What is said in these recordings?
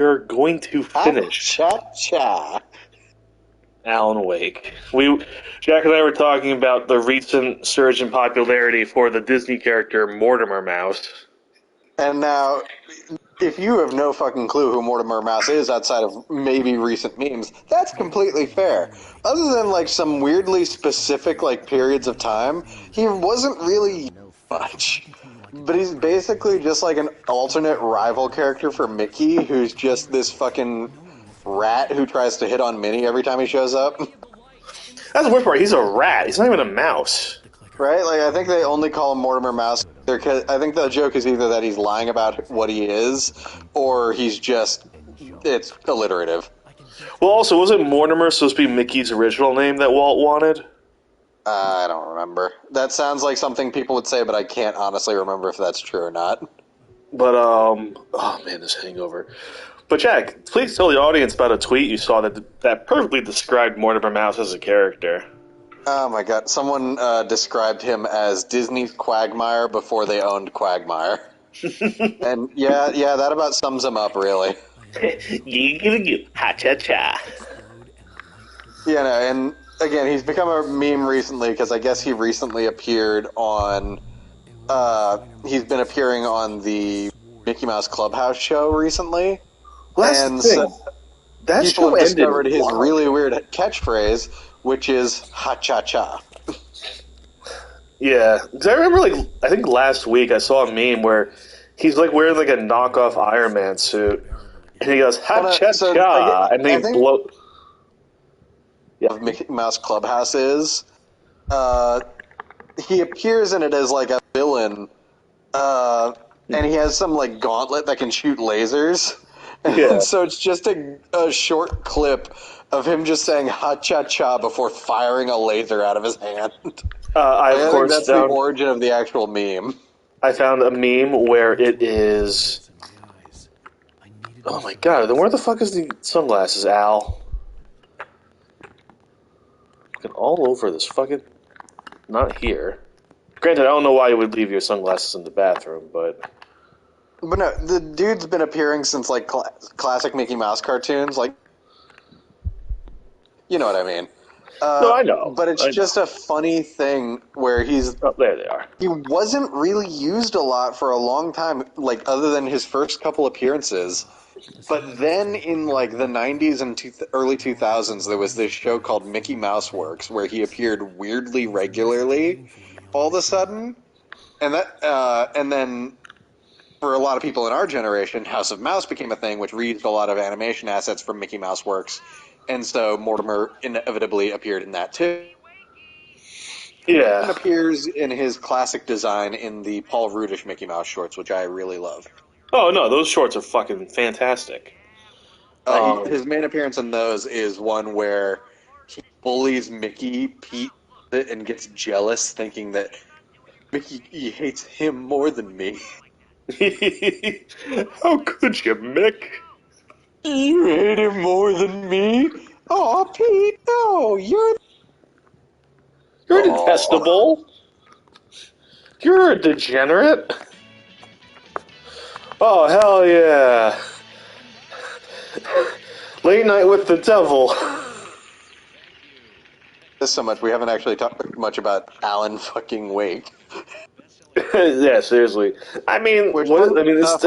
We're going to finish Cha-cha. Alan Wake. Jack and I were talking about the recent surge in popularity for the Disney character Mortimer Mouse. And now, if you have no fucking clue who Mortimer Mouse is outside of maybe recent memes, that's completely fair. Other than like some weirdly specific like periods of time, he wasn't really much. But he's basically just like an alternate rival character for Mickey, who's just this fucking rat who tries to hit on Minnie every time he shows up. That's the worst part. He's a rat. He's not even a mouse. Right? Like, I think they only call him Mortimer Mouse. I think the joke is either that he's lying about what he is, or he's just, it's alliterative. Well, also, wasn't Mortimer supposed to be Mickey's original name that Walt wanted? I don't remember. That sounds like something people would say, but I can't honestly remember if that's true or not. But, oh man, this hangover. But Jack, please tell the audience about a tweet you saw that perfectly described Mortimer Mouse as a character. Oh my god, someone described him as Disney's Quagmire before they owned Quagmire. And yeah, that about sums him up, really. Ha-cha-cha. Yeah, no, and again, he's become a meme recently because I guess he recently appeared on... he's been appearing on the Mickey Mouse Clubhouse show recently. Well, that's and the thing. so That people show have ended discovered his wild. really weird catchphrase, which is ha-cha-cha. Yeah, 'cause I remember, I think last week I saw a meme where he's, wearing, a knockoff Iron Man suit, and he goes, ha-cha-cha, and then he blow... Yeah. Mickey Mouse Clubhouse is, he appears in it as, a villain, and he has some, gauntlet that can shoot lasers. Yeah. And so it's just a short clip of him just saying ha-cha-cha before firing a laser out of his hand. I think that's the origin of the actual meme. I found a meme where it is... Oh my god, then where the fuck is the sunglasses, Al? Fucking all over this fucking... Not here. Granted, I don't know why you would leave your sunglasses in the bathroom, but... But no, the dude's been appearing since, classic Mickey Mouse cartoons, you know what I mean. No, I know. But it's just a funny thing where he's... Oh, there they are. He wasn't really used a lot for a long time, other than his first couple appearances. But then in, the 90s and early 2000s, there was this show called Mickey Mouse Works, where he appeared weirdly regularly all of a sudden. And and then... For a lot of people in our generation, House of Mouse became a thing, which reused a lot of animation assets from Mickey Mouse Works, and so Mortimer inevitably appeared in that too. Yeah. He appears in his classic design in the Paul Rudish Mickey Mouse shorts, which I really love. Oh, no, those shorts are fucking fantastic. His main appearance in those is one where he bullies Mickey, Pete, and gets jealous, thinking that Mickey hates him more than me. How could you, Mick? You hate him more than me? Oh, Pete, no, you're detestable. You're a degenerate. Oh, hell yeah. Late night with the devil. There's so much. We haven't actually talked much about Alan fucking Wake. Yeah, seriously. I mean, Which, it's fun the thing, last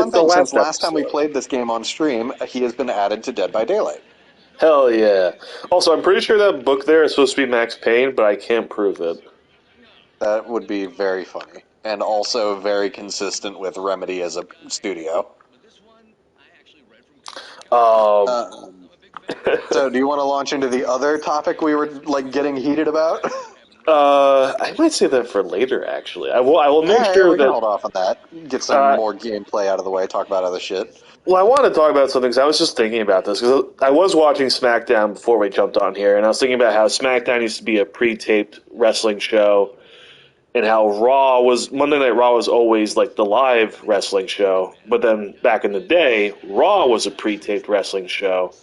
since last time we episode. played this game on stream, he has been added to Dead by Daylight. Hell yeah. Also, I'm pretty sure that book there is supposed to be Max Payne, but I can't prove it. That would be very funny. And also very consistent with Remedy as a studio. So, do you want to launch into the other topic we were, getting heated about? I might say that for later, actually. I will make sure we that... can hold off on that. Get some more gameplay out of the way, talk about other shit. Well, I want to talk about something, because I was just thinking about this, because I was watching SmackDown before we jumped on here, and I was thinking about how SmackDown used to be a pre-taped wrestling show, and how Monday Night Raw was always, the live wrestling show, but then back in the day, Raw was a pre-taped wrestling show.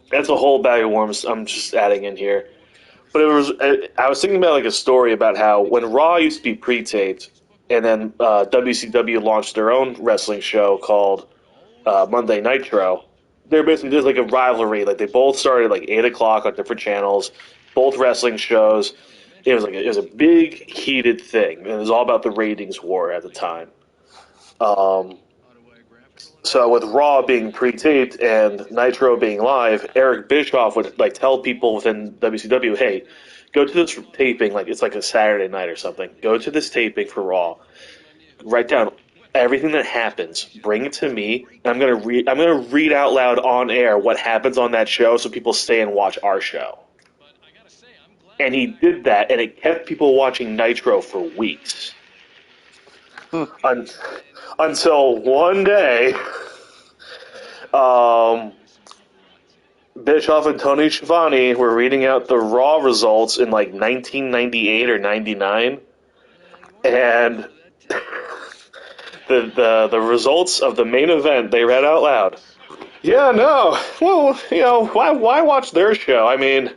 That's a whole bag of worms I'm just adding in here. But I was thinking about, a story about how when Raw used to be pre-taped, and then WCW launched their own wrestling show called Monday Nitro. They're basically just like a rivalry. Like they both started like 8 o'clock on different channels, both wrestling shows. It was a big heated thing, and it was all about the ratings war at the time. Um, so with Raw being pre-taped and Nitro being live, Eric Bischoff would like tell people within WCW, "Hey, go to this taping. Like it's like a Saturday night or something. Go to this taping for Raw. Write down everything that happens. Bring it to me. And I'm gonna read out loud on air what happens on that show, so people stay and watch our show." And he did that, and it kept people watching Nitro for weeks. Un- until one day, Bischoff and Tony Schiavone were reading out the Raw results in like 1998 or 99, and the results of the main event they read out loud. Yeah, no, well, why watch their show? I mean,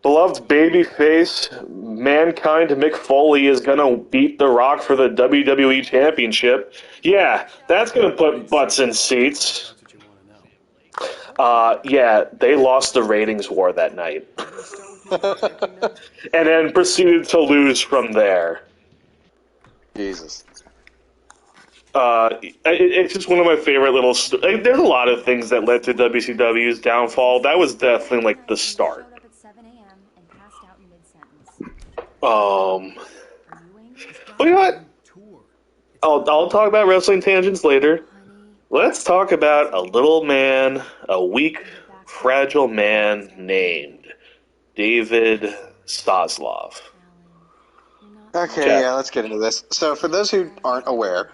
beloved babyface Mankind Mick Foley is gonna beat The Rock for the WWE Championship. Yeah, that's gonna put butts in seats. Yeah, they lost the ratings war that night. And then proceeded to lose from there. Jesus. It's just one of my favorite little... there's a lot of things that led to WCW's downfall. That was definitely, like, the start. Well, you know what? I'll talk about wrestling tangents later. Let's talk about a little man, a weak, fragile man named David Zaslav. Okay, Jeff. yeah, let's get into this. So, for those who aren't aware,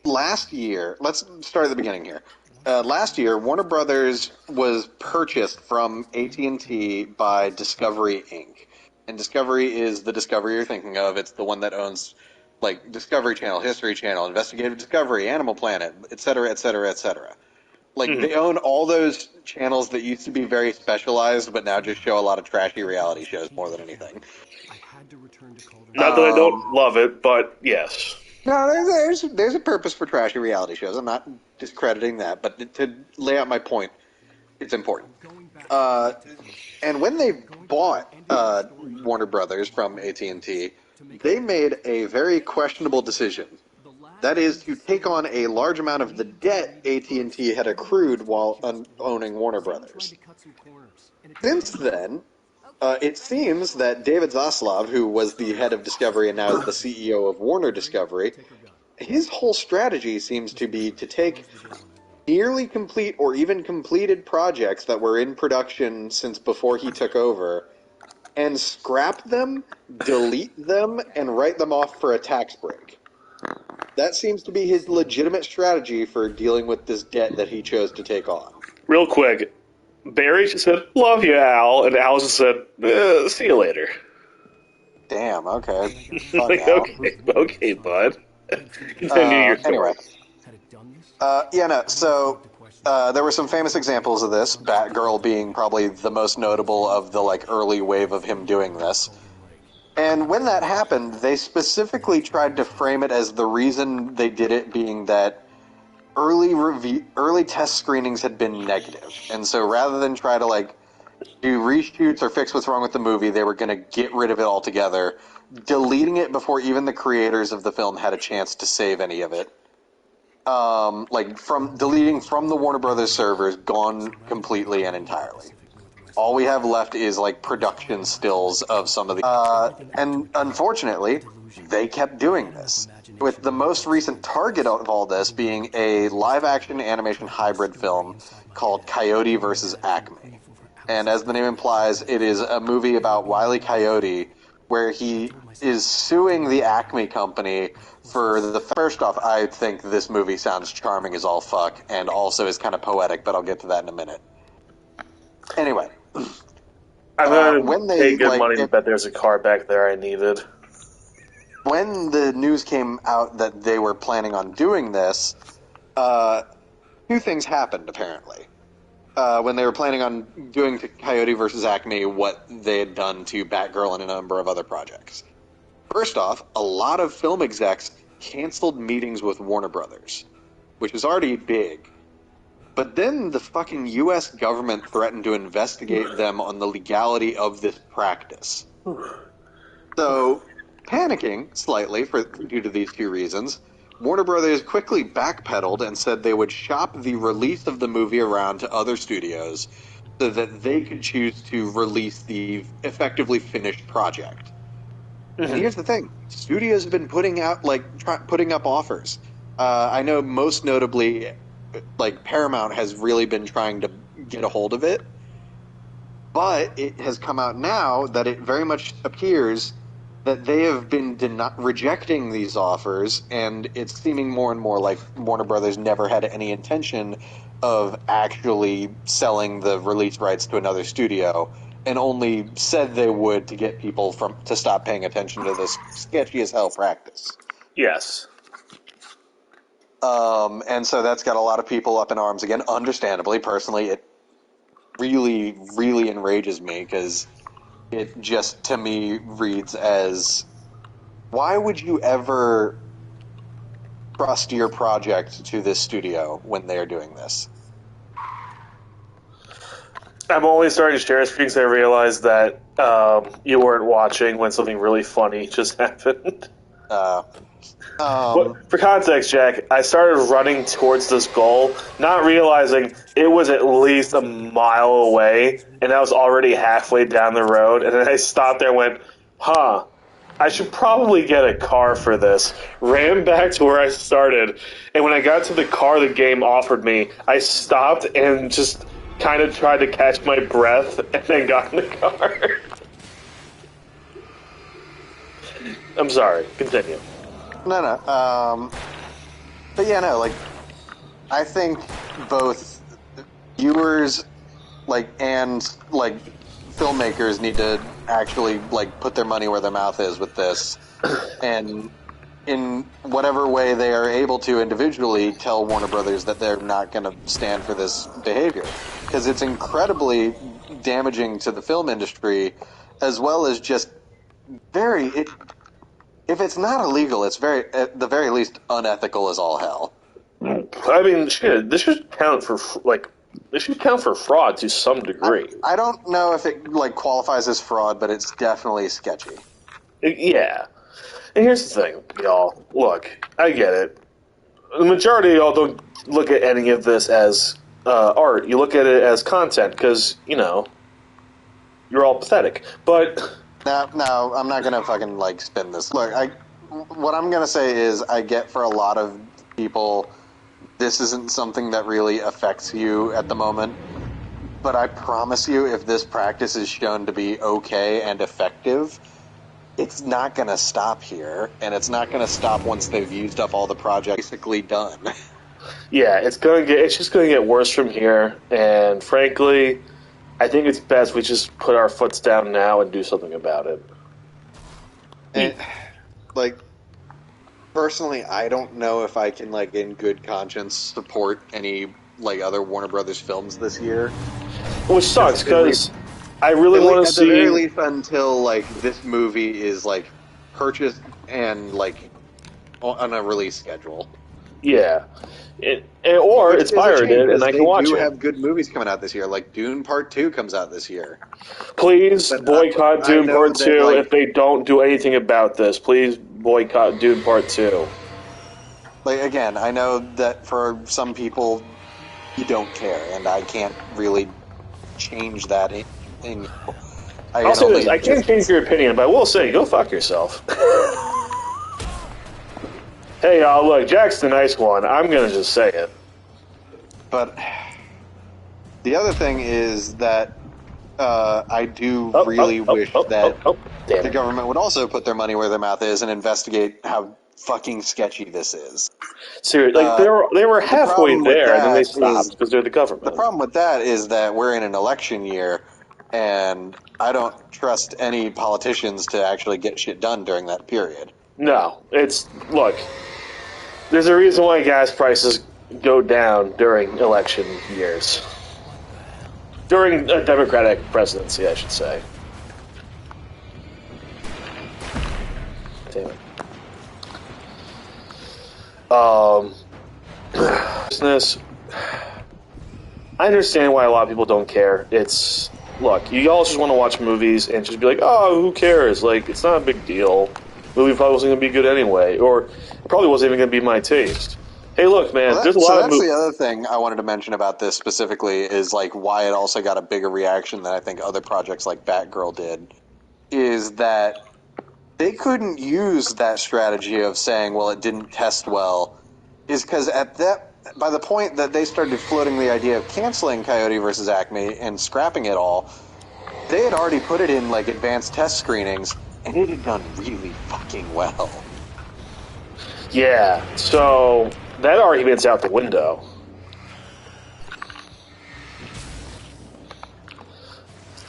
last year, let's start at the beginning here. Last year, Warner Brothers was purchased from AT&T by Discovery Inc. And Discovery is the Discovery you're thinking of. It's the one that owns, like, Discovery Channel, History Channel, Investigative Discovery, Animal Planet, etc., etc., etc. Like, they own all those channels that used to be very specialized, but now just show a lot of trashy reality shows more than anything. Not that I don't love it, but yes. No, there's a purpose for trashy reality shows. I'm not discrediting that, but to lay out my point, it's important. And when they bought Warner Brothers from AT&T, they made a very questionable decision. That is to take on a large amount of the debt AT&T had accrued while owning Warner Brothers. Since then, it seems that David Zaslav, who was the head of Discovery and now is the CEO of Warner Discovery, his whole strategy seems to be to take nearly complete or even completed projects that were in production since before he took over and scrap them, delete them, and write them off for a tax break. That seems to be his legitimate strategy for dealing with this debt that he chose to take on. Real quick, Barry just said, "Love you, Al," and Al just said, "See you later." Damn, okay. Like, okay, bud. Continue your story. Anyway. So there were some famous examples of this, Batgirl being probably the most notable of the early wave of him doing this. And when that happened, they specifically tried to frame it as the reason they did it being that early test screenings had been negative. And so rather than try to do reshoots or fix what's wrong with the movie, they were going to get rid of it altogether, deleting it before even the creators of the film had a chance to save any of it. From deleting from the Warner Brothers servers, gone completely and entirely. All we have left is production stills of some of the and unfortunately they kept doing this, with the most recent target of all this being a live action animation hybrid film called Coyote vs. Acme. And as the name implies, it is a movie about Wile E. Coyote where he is suing the Acme company for the... First off, I think this movie sounds charming as all fuck, and also is kind of poetic, but I'll get to that in a minute. Anyway. I'm going to pay good money to bet there's a car back there I needed. When the news came out that they were planning on doing this, two things happened, apparently. When they were planning on doing to Coyote vs. Acme what they had done to Batgirl and a number of other projects. First off, a lot of film execs canceled meetings with Warner Brothers, which was already big. But then the fucking U.S. government threatened to investigate them on the legality of this practice. So, panicking slightly due to these two reasons, Warner Brothers quickly backpedaled and said they would shop the release of the movie around to other studios so that they could choose to release the effectively finished project. And here's the thing: studios have been putting out putting up offers. I know most notably, Paramount has really been trying to get a hold of it, but it has come out now that it very much appears that they have been rejecting these offers, and it's seeming more and more like Warner Brothers never had any intention of actually selling the release rights to another studio, and only said they would to get people to stop paying attention to this sketchy as hell practice. Yes. And so that's got a lot of people up in arms again, understandably. Personally, it really, really enrages me because it just, to me, reads as, why would you ever trust your project to this studio when they are doing this? I'm only starting to share this because I realized that you weren't watching when something really funny just happened. For context, Jack, I started running towards this goal, not realizing it was at least a mile away, and I was already halfway down the road, and then I stopped there and went, I should probably get a car for this. Ran back to where I started, and when I got to the car the game offered me, I stopped and just kind of tried to catch my breath, and then got in the car. I'm sorry. Continue. No. But yeah, no, I think both viewers, and filmmakers need to actually, put their money where their mouth is with this, and in whatever way they are able to individually tell Warner Brothers that they're not going to stand for this behavior. Because it's incredibly damaging to the film industry, as well as just if it's not illegal, it's at the very least, unethical as all hell. I mean, shit, this should count for fraud to some degree. I don't know if it qualifies as fraud, but it's definitely sketchy. Yeah. And here's the thing, y'all. Look, I get it. The majority of y'all don't look at any of this as art. You look at it as content because, you're all pathetic. But No, I'm not gonna fucking spin this. Look, what I'm gonna say is, I get for a lot of people, this isn't something that really affects you at the moment. But I promise you, if this practice is shown to be okay and effective, it's not gonna stop here, and it's not gonna stop once they've used up all the projects basically done. Yeah, it's just gonna get worse from here, and frankly, I think it's best we just put our foots down now and do something about it. And, personally, I don't know if I can, in good conscience, support any, other Warner Brothers films this year. Which sucks, because I really want to see... At the very least, until, this movie is, purchased and, on a release schedule. Yeah. Or it's pirated, and I can watch it. They do have good movies coming out this year. Dune Part 2 comes out this year. Please boycott Dune Part 2 if they don't do anything about this. Please boycott Dune Part 2. Again, I know that for some people, you don't care, and I can't really change that. I'll say this, I can't change your opinion, but I will say, go fuck yourself. Hey, y'all, look, Jack's the nice one. I'm going to just say it. But the other thing is that I do really wish that the government would also put their money where their mouth is and investigate how fucking sketchy this is. Seriously, they were halfway there, and then they stopped because they're the government. The problem with that is that we're in an election year, and I don't trust any politicians to actually get shit done during that period. No, look, there's a reason why gas prices go down during election years. During a Democratic presidency, I should say. Damn it. Business. I understand why a lot of people don't care. It's look, you all just want to watch movies and just be like, oh, who cares? Like, it's not a big deal. Movie probably wasn't going to be good anyway, or it probably wasn't even going to be my taste. Hey, look, man, there's a lot of movies. So that's the other thing I wanted to mention about this specifically is like why it also got a bigger reaction than I think other projects like Batgirl did. Is that they couldn't use that strategy of saying, well, it didn't test well, is because by the point that they started floating the idea of canceling Coyote versus Acme and scrapping it all, they had already put it in like advanced test screenings, and it had done really fucking well. Yeah, so that argument's out the window.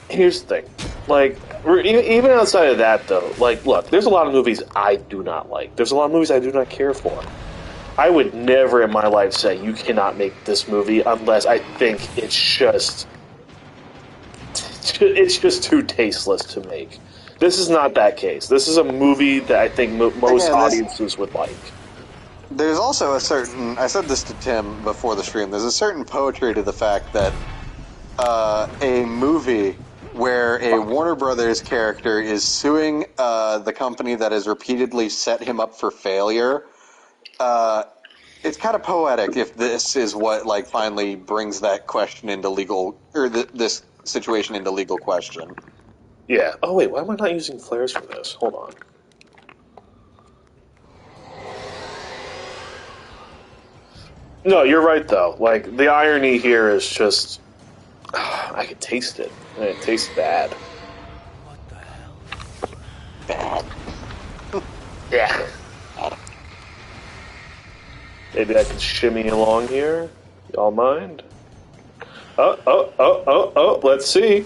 Here's the thing. Like, even outside of that, though, like, look, there's a lot of movies I do not like. There's a lot of movies I do not care for. I would never in my life say, you cannot make this movie unless I think it's just too tasteless to make. This is not that case. This is a movie that I think most audiences would like. There's also a certain, I said this to Tim before the stream, there's a certain poetry to the fact that a movie where a Warner Brothers character is suing the company that has repeatedly set him up for failure, it's kind of poetic if this is what like finally brings that question into legal, or this situation into legal question. Yeah. Oh wait, why am I not using flares for this? Hold on. No, you're right though. Like the irony here is just, I can taste it, and it tastes bad. What the hell? Bad. Yeah. Maybe I can shimmy along here. Y'all mind? Oh, let's see.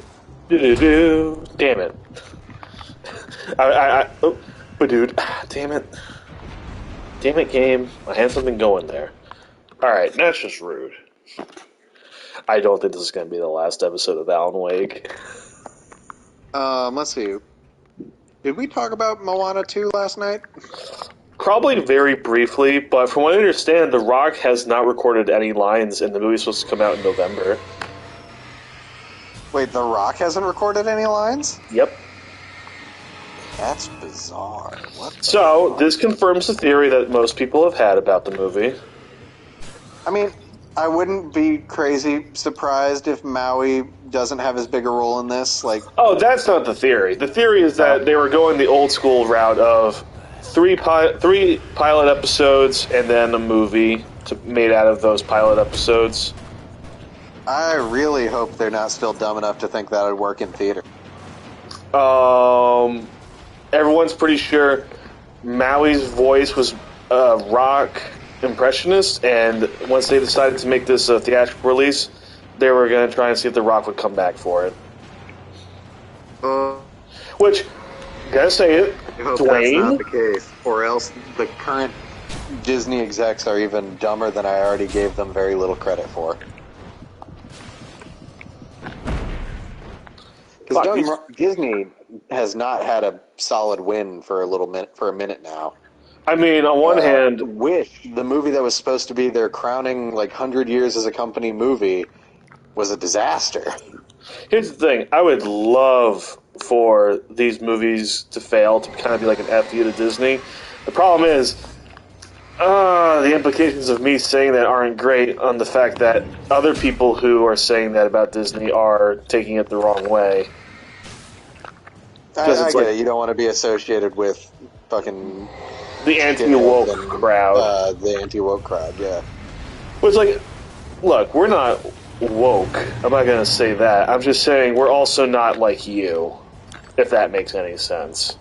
Do. Damn it. Dude. Damn it. Damn it, game. I had something going there. Alright, that's just rude. I don't think this is going to be the last episode of Alan Wake. Let's see. Did we talk about Moana 2 last night? Probably very briefly, but from what I understand, The Rock has not recorded any lines, and the movie's supposed to come out in November. Wait, The Rock hasn't recorded any lines? Yep. That's bizarre. So, this confirms the theory that most people have had about the movie. I mean, I wouldn't be crazy surprised if Maui doesn't have as big a role in this. Like, oh, that's not the theory. The theory is that they were going the old school route of three pilot episodes and then a movie made out of those pilot episodes. I really hope they're not still dumb enough to think that would work in theater. Everyone's pretty sure Maui's voice was rock impressionist, and once they decided to make this a theatrical release, they were going to try and see if The Rock would come back for it. Which, gotta say it, I hope Dwayne, that's not the case, or else the current Disney execs are even dumber than I already gave them very little credit for. Because Disney has not had a solid win for a minute now. I mean, on one hand, Wish, the movie that was supposed to be their crowning 100 years as a company movie, was a disaster. Here's the thing. I would love for these movies to fail, to kind of be like an FU to Disney. The problem is, the implications of me saying that aren't great on the fact that other people who are saying that about Disney are taking it the wrong way. I get it. You don't want to be associated with fucking the anti-woke crowd. The anti-woke crowd, yeah. Which, look, we're not woke. I'm not going to say that. I'm just saying we're also not like you, if that makes any sense.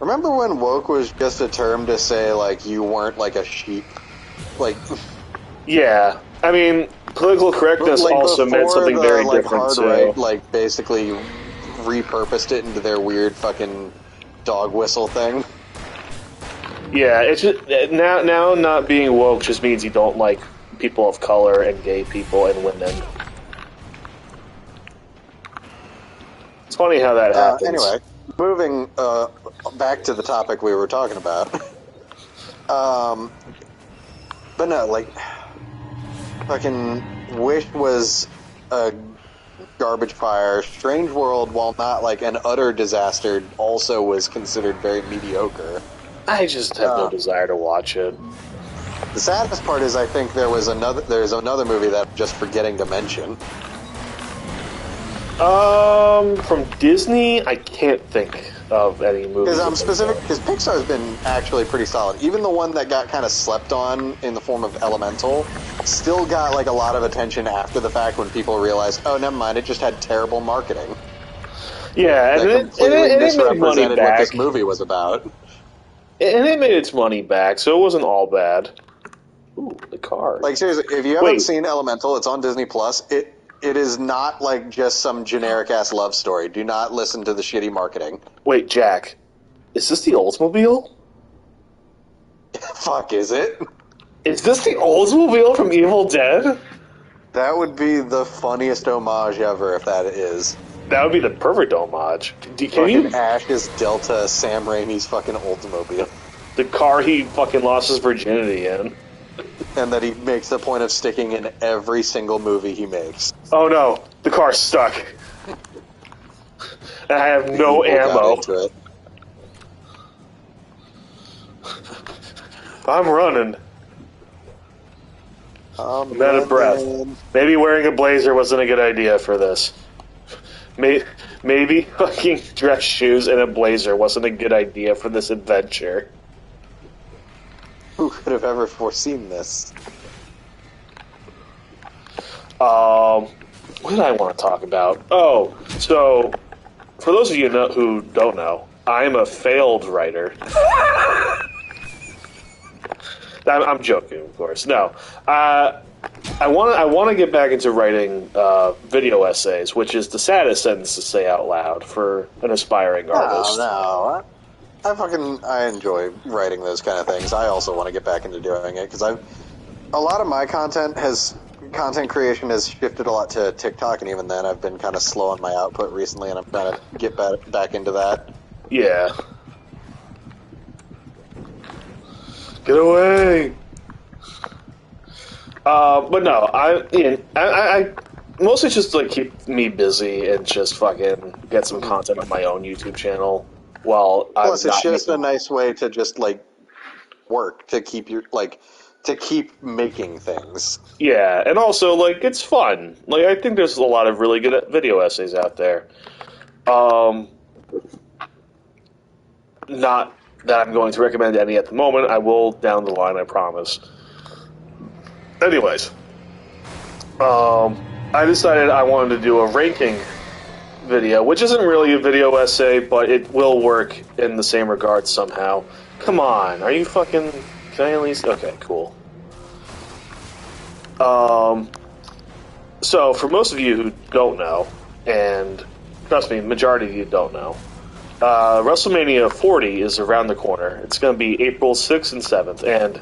Remember when woke was just a term to say, you weren't like a sheep? Yeah. I mean, political correctness also meant something very different, too. Right, basically repurposed it into their weird fucking dog whistle thing. Yeah, it's just, now not being woke just means you don't like people of color and gay people and women. It's funny how that happens. Anyway, moving back to the topic we were talking about. But no, like, fucking Wish was a garbage fire. Strange World, while not like an utter disaster, also was considered very mediocre. I just have no desire to watch it. The saddest part is I think there's another movie that I'm just forgetting to mention. From Disney, I can't think of any movies. Because Pixar's been actually pretty solid. Even the one that got kind of slept on in the form of Elemental still got like a lot of attention after the fact when people realized, oh, never mind, it just had terrible marketing. Yeah, and it made money back. What this movie was about. And it made its money back, so it wasn't all bad. Ooh, the car. Like, seriously, if you haven't seen Elemental, it's on Disney+. It is not like just some generic-ass love story. Do not listen to the shitty marketing. Wait, Jack, is this the Oldsmobile? Fuck, is it? Is this the Oldsmobile from Evil Dead? That would be the funniest homage ever if that is. That would be the perfect homage. Ash's Delta, Sam Raimi's fucking Oldsmobile. The car he fucking lost his virginity in. And that he makes a point of sticking in every single movie he makes. Oh no, the car's stuck. And I have no ammo. I'm running. I'm out of breath. Maybe wearing a blazer wasn't a good idea for this. Maybe fucking dress shoes and a blazer wasn't a good idea for this adventure. Who could have ever foreseen this? What did I want to talk about? Oh, so for those of you who don't know, I'm a failed writer. I'm joking, of course. No, I want to get back into writing video essays, which is the saddest sentence to say out loud for an aspiring artist. No. I enjoy writing those kind of things. I also want to get back into doing it because a lot of my content creation has shifted a lot to TikTok, and even then I've been kind of slow on my output recently, and I'm trying to get back into that. Yeah. Get away! But no, I mostly just like keep me busy and just fucking get some content on my own YouTube channel. Plus, it's just a nice way to just like work to keep making things. Yeah, and also like it's fun. Like I think there's a lot of really good video essays out there. Not that I'm going to recommend any at the moment. I will down the line, I promise. Anyways, I decided I wanted to do a ranking video, which isn't really a video essay, but it will work in the same regard somehow. Come on, are you fucking... Can I at least... Okay, cool. So, for most of you who don't know, and trust me, majority of you don't know, WrestleMania 40 is around the corner. It's going to be April 6th and 7th, and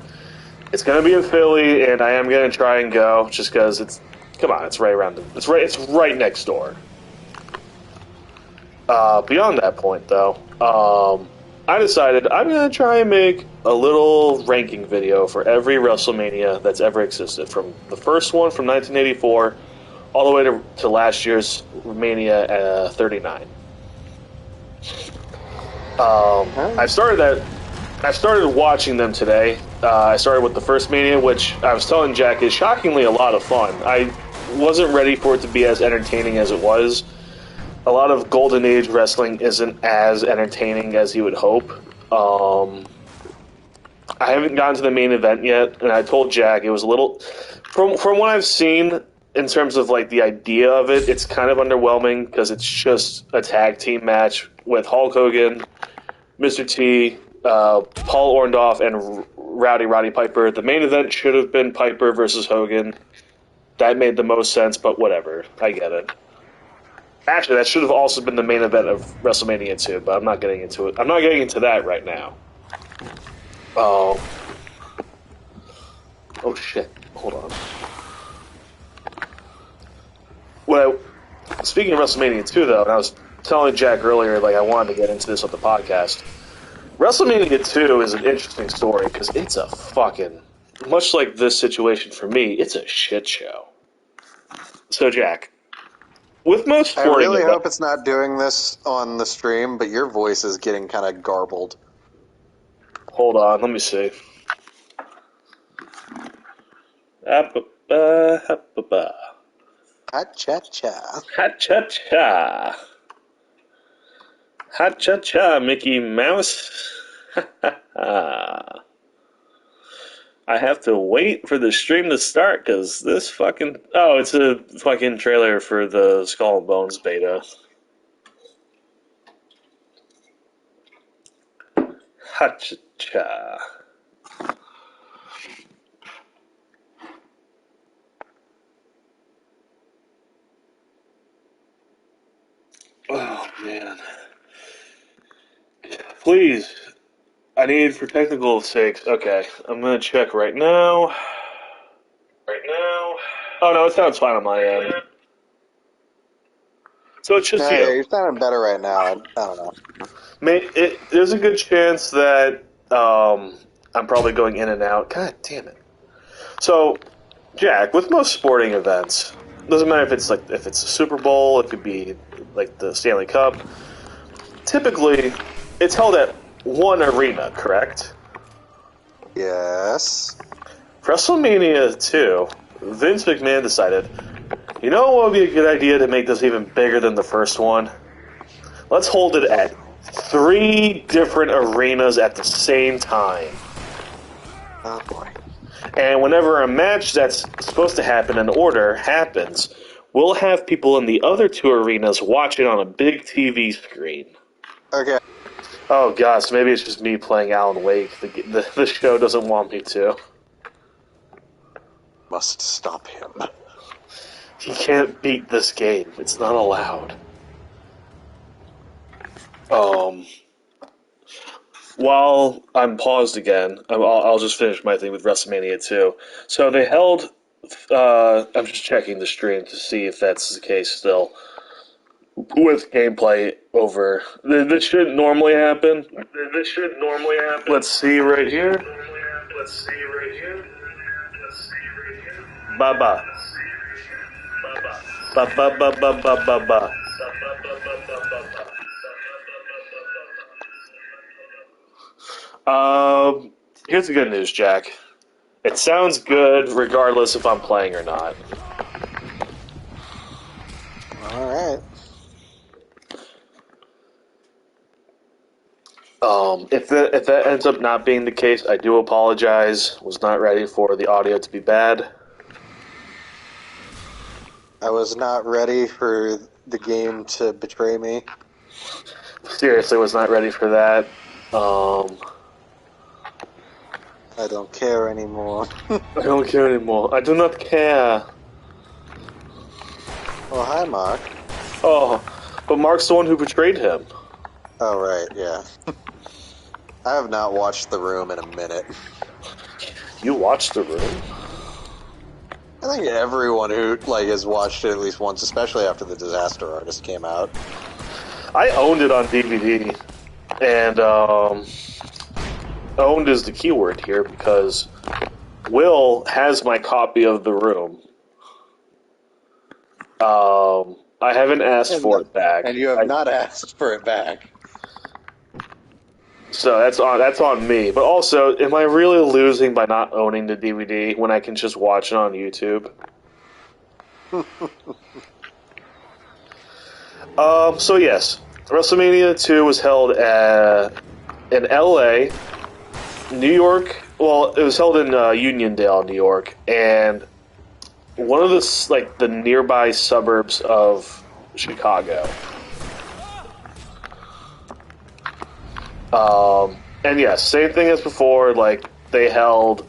it's going to be in Philly, and I am going to try and go, just because it's... Come on, it's right around... It's right next door. Beyond that point, though, I decided I'm going to try and make a little ranking video for every WrestleMania that's ever existed, from the first one from 1984 all the way to last year's Mania 39. I started watching them today. I started with the first Mania, which I was telling Jack is shockingly a lot of fun. I wasn't ready for it to be as entertaining as it was. A lot of Golden Age wrestling isn't as entertaining as you would hope. I haven't gotten to the main event yet, and I told Jack it was a little... From what I've seen, in terms of like the idea of it, it's kind of underwhelming, because it's just a tag team match with Hulk Hogan, Mr. T, Paul Orndorff, and Roddy Piper. The main event should have been Piper versus Hogan. That made the most sense, but whatever. I get it. Actually, that should have also been the main event of WrestleMania 2, but I'm not getting into it. I'm not getting into that right now. Oh shit. Hold on. Well, speaking of WrestleMania 2, though, and I was telling Jack earlier, like, I wanted to get into this on the podcast. WrestleMania 2 is an interesting story, because it's a fucking much like this situation for me, it's a shit show. So, Jack, with most I sporting really events, hope it's not doing this on the stream, but your voice is getting kind of garbled. hold on, let me see. Ha-cha-cha. Ha-cha-cha. Ha-cha-cha, Mickey Mouse. I have to wait for the stream to start because this fucking... Oh, it's a fucking trailer for the Skull and Bones beta. Ha-cha-cha. Oh, man. Please. I need, for technical sakes... Okay, I'm gonna check right now. Oh, no, it sounds fine on my end. So it's just Hey, you. you're sounding better right now. I don't know. There's a good chance that I'm probably going in and out. God damn it. So, Jack, with most sporting events, doesn't matter if it's a Super Bowl, it could be like the Stanley Cup. Typically, it's held at one arena, correct? Yes. For WrestleMania 2, Vince McMahon decided, you know what would be a good idea to make this even bigger than the first one? Let's hold it at 3 different arenas at the same time. Oh boy. And whenever a match that's supposed to happen in order happens, we'll have people in the other 2 arenas watching on a big TV screen. Okay. Oh gosh, maybe it's just me playing Alan Wake. The show doesn't want me to. Must stop him. He can't beat this game. It's not allowed. While I'm paused again, I'll just finish my thing with WrestleMania 2. So they held... I'm just checking the stream to see if that's the case still. With gameplay over. This shouldn't normally happen. Let's see right here. Ba-ba. Ba-ba-ba-ba-ba-ba-ba. Here's the good news, Jack. It sounds good regardless if I'm playing or not. Alright. If that ends up not being the case, I do apologize. Was not ready for the audio to be bad. I was not ready for the game to betray me. Seriously, was not ready for that. I don't care anymore. I don't care anymore. I do not care. Oh, hi, Mark. Oh, but Mark's the one who betrayed him. Oh, right, yeah. I have not watched The Room in a minute. You watched The Room? I think everyone who has watched it at least once, especially after The Disaster Artist came out. I owned it on DVD, and owned is the keyword here because Will has my copy of The Room. I haven't asked for it back, And you have not asked for it back. so that's on me. But also, am I really losing by not owning the DVD when I can just watch it on YouTube? So yes, WrestleMania 2 was held in LA, New York. Well, it was held in Uniondale, New York, and one of the nearby suburbs of Chicago. And yes, same thing as before. They held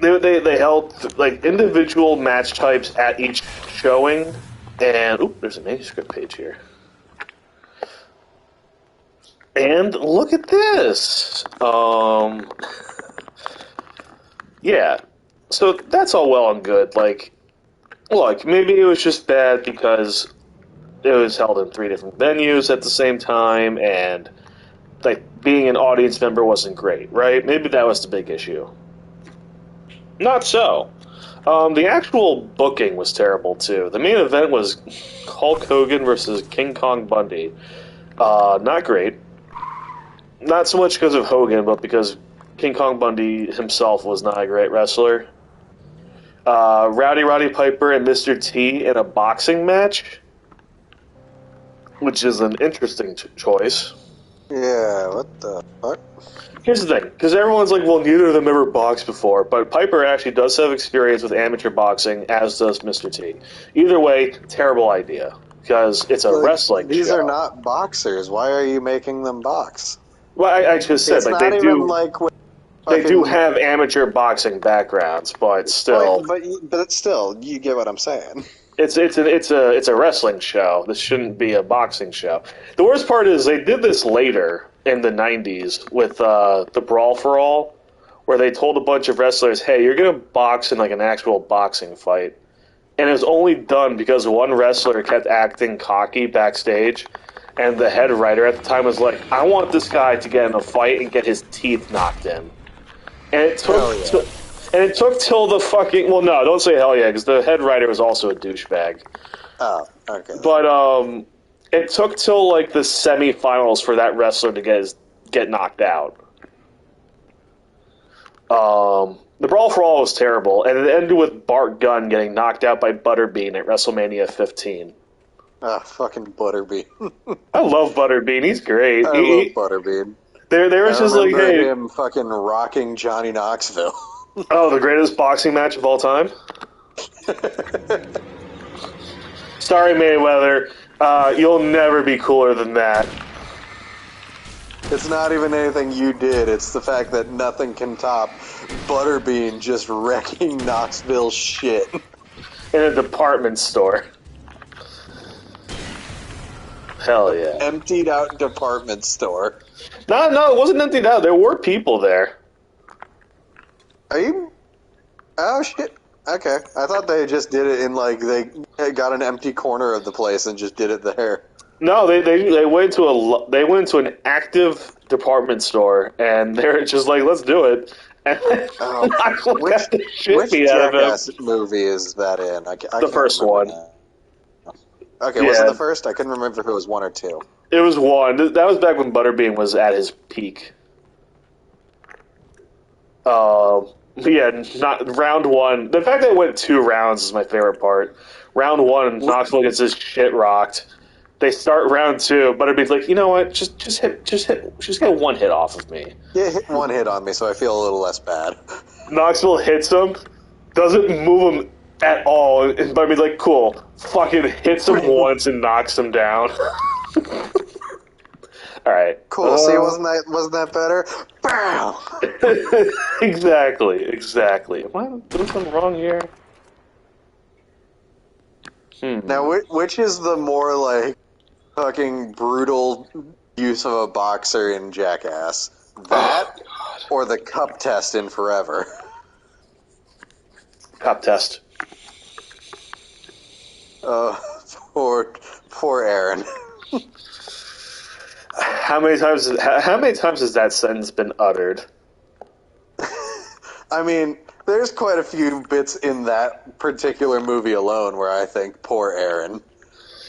individual match types at each showing. And there's a manuscript page here. And look at this. Yeah. So that's all well and good. Look, maybe it was just bad because it was held in 3 different venues at the same time, and being an audience member wasn't great, right? Maybe that was the big issue. Not so. The actual booking was terrible, too. The main event was Hulk Hogan versus King Kong Bundy. Not great. Not so much because of Hogan, but because King Kong Bundy himself was not a great wrestler. Roddy Piper and Mr. T in a boxing match, which is an interesting choice. Yeah, what the fuck? Here's the thing, because everyone's like, well, neither of them ever boxed before, but Piper actually does have experience with amateur boxing, as does Mr. T. Either way, terrible idea, because it's a wrestling These show. are not boxers. Why are you making them box? Well, I just said, It's like, not they even do... like with They do fucking- have amateur boxing backgrounds, but still, but still, you get what I'm saying. it's a wrestling show. This shouldn't be a boxing show. The worst part is they did this later in the '90s with the Brawl for All, where they told a bunch of wrestlers, "Hey, you're gonna box in like an actual boxing fight," and it was only done because one wrestler kept acting cocky backstage. And the head writer at the time was like, "I want this guy to get in a fight and get his teeth knocked in." And it took, till the fucking... Well, no, don't say hell yeah, because the head writer was also a douchebag. Oh, okay. But it took till like the semifinals for that wrestler to get knocked out. The Brawl for All was terrible, and it ended with Bart Gunn getting knocked out by Butterbean at WrestleMania 15. Ah, fucking Butterbean. I love Butterbean. He's great. I love Butterbean. There was just like, hey, him fucking rocking Johnny Knoxville. oh, the greatest boxing match of all time? Sorry, Mayweather. You'll never be cooler than that. It's not even anything you did. It's the fact that nothing can top Butterbean just wrecking Knoxville's shit. In a department store. Hell yeah. Emptied out department store. No, it wasn't emptied out. There were people there. Are you... Oh, shit. Okay. I thought they just did it in, like, they got an empty corner of the place and just did it there. No, they went to an active department store, and they're just like, let's do it. And Which Jackass movie is that in? I the can't first remember one. that. Okay, was it the first? I couldn't remember if it was 1 or 2. It was 1. That was back when Butterbean was at his peak. Yeah, not round 1. The fact that it went 2 rounds is my favorite part. Round 1, Knoxville gets his shit rocked. They start round 2. Butterbean's like, you know what? Just get 1 hit off of me. Yeah, hit 1 hit on me, so I feel a little less bad. Knoxville hits him, doesn't move him at all, and Butterbean's like, cool. Fucking hits him once and knocks him down. All right. Cool. See, wasn't that better? Bow. Exactly. Am I doing something wrong here? Now, which is the more like fucking brutal use of a boxer in Jackass? That or the cup test in Forever? Cup test. Poor Aaron. How many times has that sentence been uttered? I mean, there's quite a few bits in that particular movie alone where I think poor Aaron.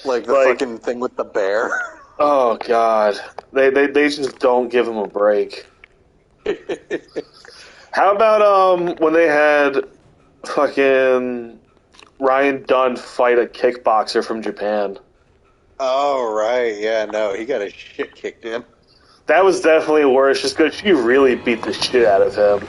Like the fucking thing with the bear. Oh god. They just don't give him a break. How about when they had fucking Ryan Dunn fight a kickboxer from Japan? Oh, right. Yeah, no, he got his shit kicked in. That was definitely worse, just because she really beat the shit out of him.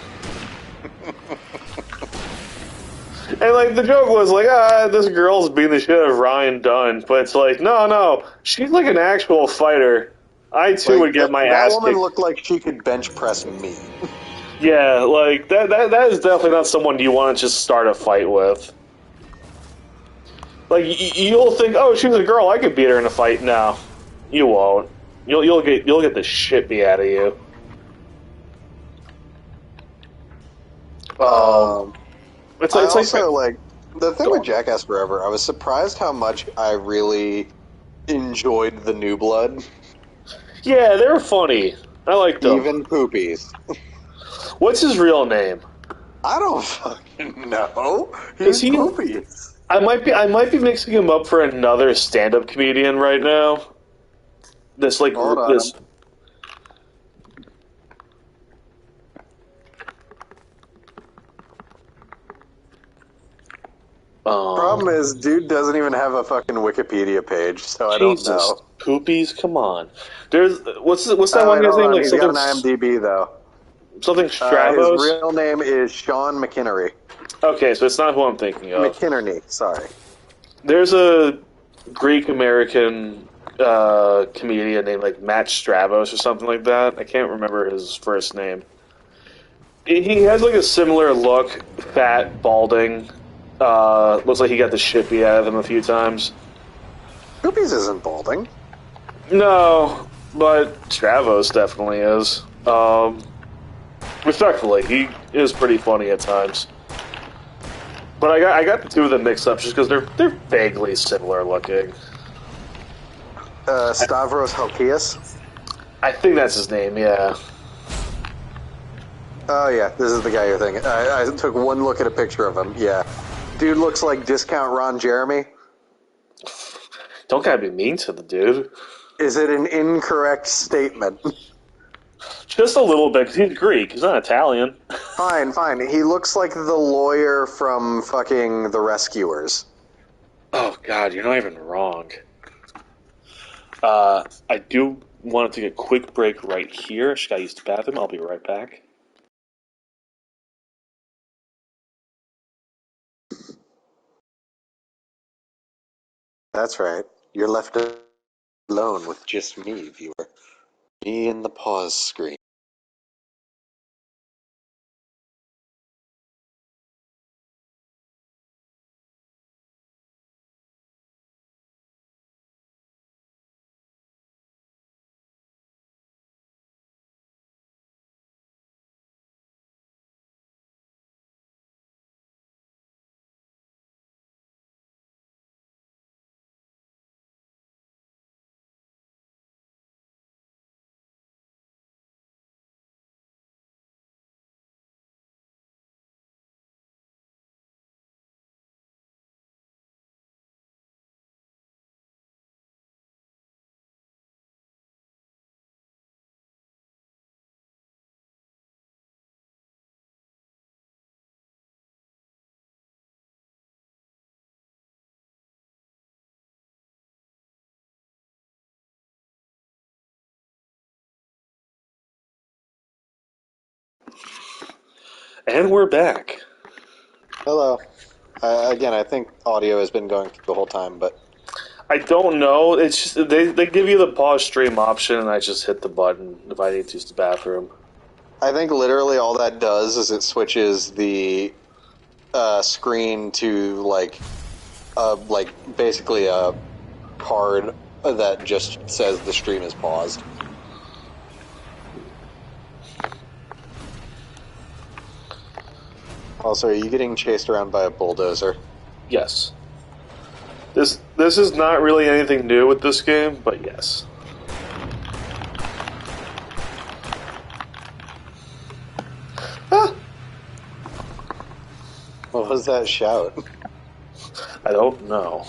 And, like, the joke was, like, this girl's beating the shit out of Ryan Dunn. But it's like, no, she's, like, an actual fighter. I, too, would get my ass kicked. That woman looked like she could bench press me. Yeah, like, that is definitely not someone you want to just start a fight with. Like, you'll think, oh, she's a girl, I could beat her in a fight. No, you won't. You'll get the shit beat out of you. It's also, like, the thing with Jackass Forever, I was surprised how much I really enjoyed the New Blood. Yeah, they were funny. I liked him. Even poopies. What's his real name? I don't fucking know. Is He's he- poopies. I might be mixing him up for another stand-up comedian right now. This like Hold on. this. Problem is, dude doesn't even have a fucking Wikipedia page, so I don't Jesus, know. Poopies, come on. There's what's that Oh, one wait, guy's hold name? on. Like He's something got an IMDb, though. something His Stravos. real name is Sean McInerney. Okay, so it's not who I'm thinking of. McInerney, sorry. There's a Greek American comedian named like Matt Stravos or something like that. I can't remember his first name. He has like a similar look, fat, balding. Looks like he got the shit beat out of him a few times. Poopies isn't balding. No, but Stravos definitely is. Respectfully, he is pretty funny at times. But I got the two of them mixed up just because they're vaguely similar looking. Stavros Halkias. I think that's his name. Yeah. Oh, yeah, this is the guy you're thinking. I took one look at a picture of him, yeah. Dude looks like Discount Ron Jeremy. Don't gotta be mean to the dude. Is it an incorrect statement? Just a little bit, 'cause he's Greek. He's not Italian. Fine. He looks like the lawyer from fucking The Rescuers. Oh, God, you're not even wrong. I do want to take a quick break right here. I just gotta use the bathroom. I'll be right back. That's right. You're left alone with just me, viewer. Me and the pause screen. And we're back. Hello. Again, I think audio has been going through the whole time, but I don't know. It's just they give you the pause stream option, and I just hit the button if I need to use the bathroom. I think literally all that does is it switches the screen to like basically a card that just says the stream is paused. Also, are you getting chased around by a bulldozer? Yes. This is not really anything new with this game, but yes. Ah! What was that shout? I don't know.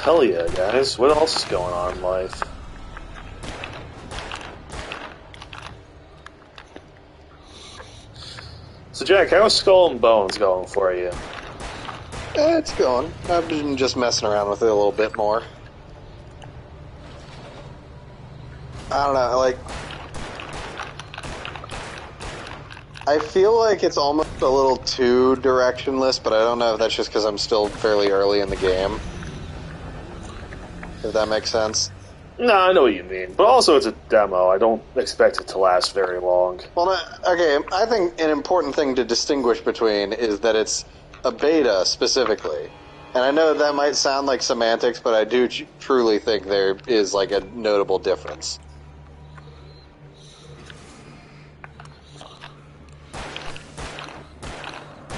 Hell yeah, guys. What else is going on in life? So, Jack, how's Skull and Bones going for you? It's going. I've been just messing around with it a little bit more. I don't know, like... I feel like it's almost a little too directionless, but I don't know if that's just because I'm still fairly early in the game. If that makes sense. No, I know what you mean. But also, it's a demo. I don't expect it to last very long. Well, okay, I think an important thing to distinguish between is that it's a beta, specifically. And I know that might sound like semantics, but I do truly think there is like a notable difference.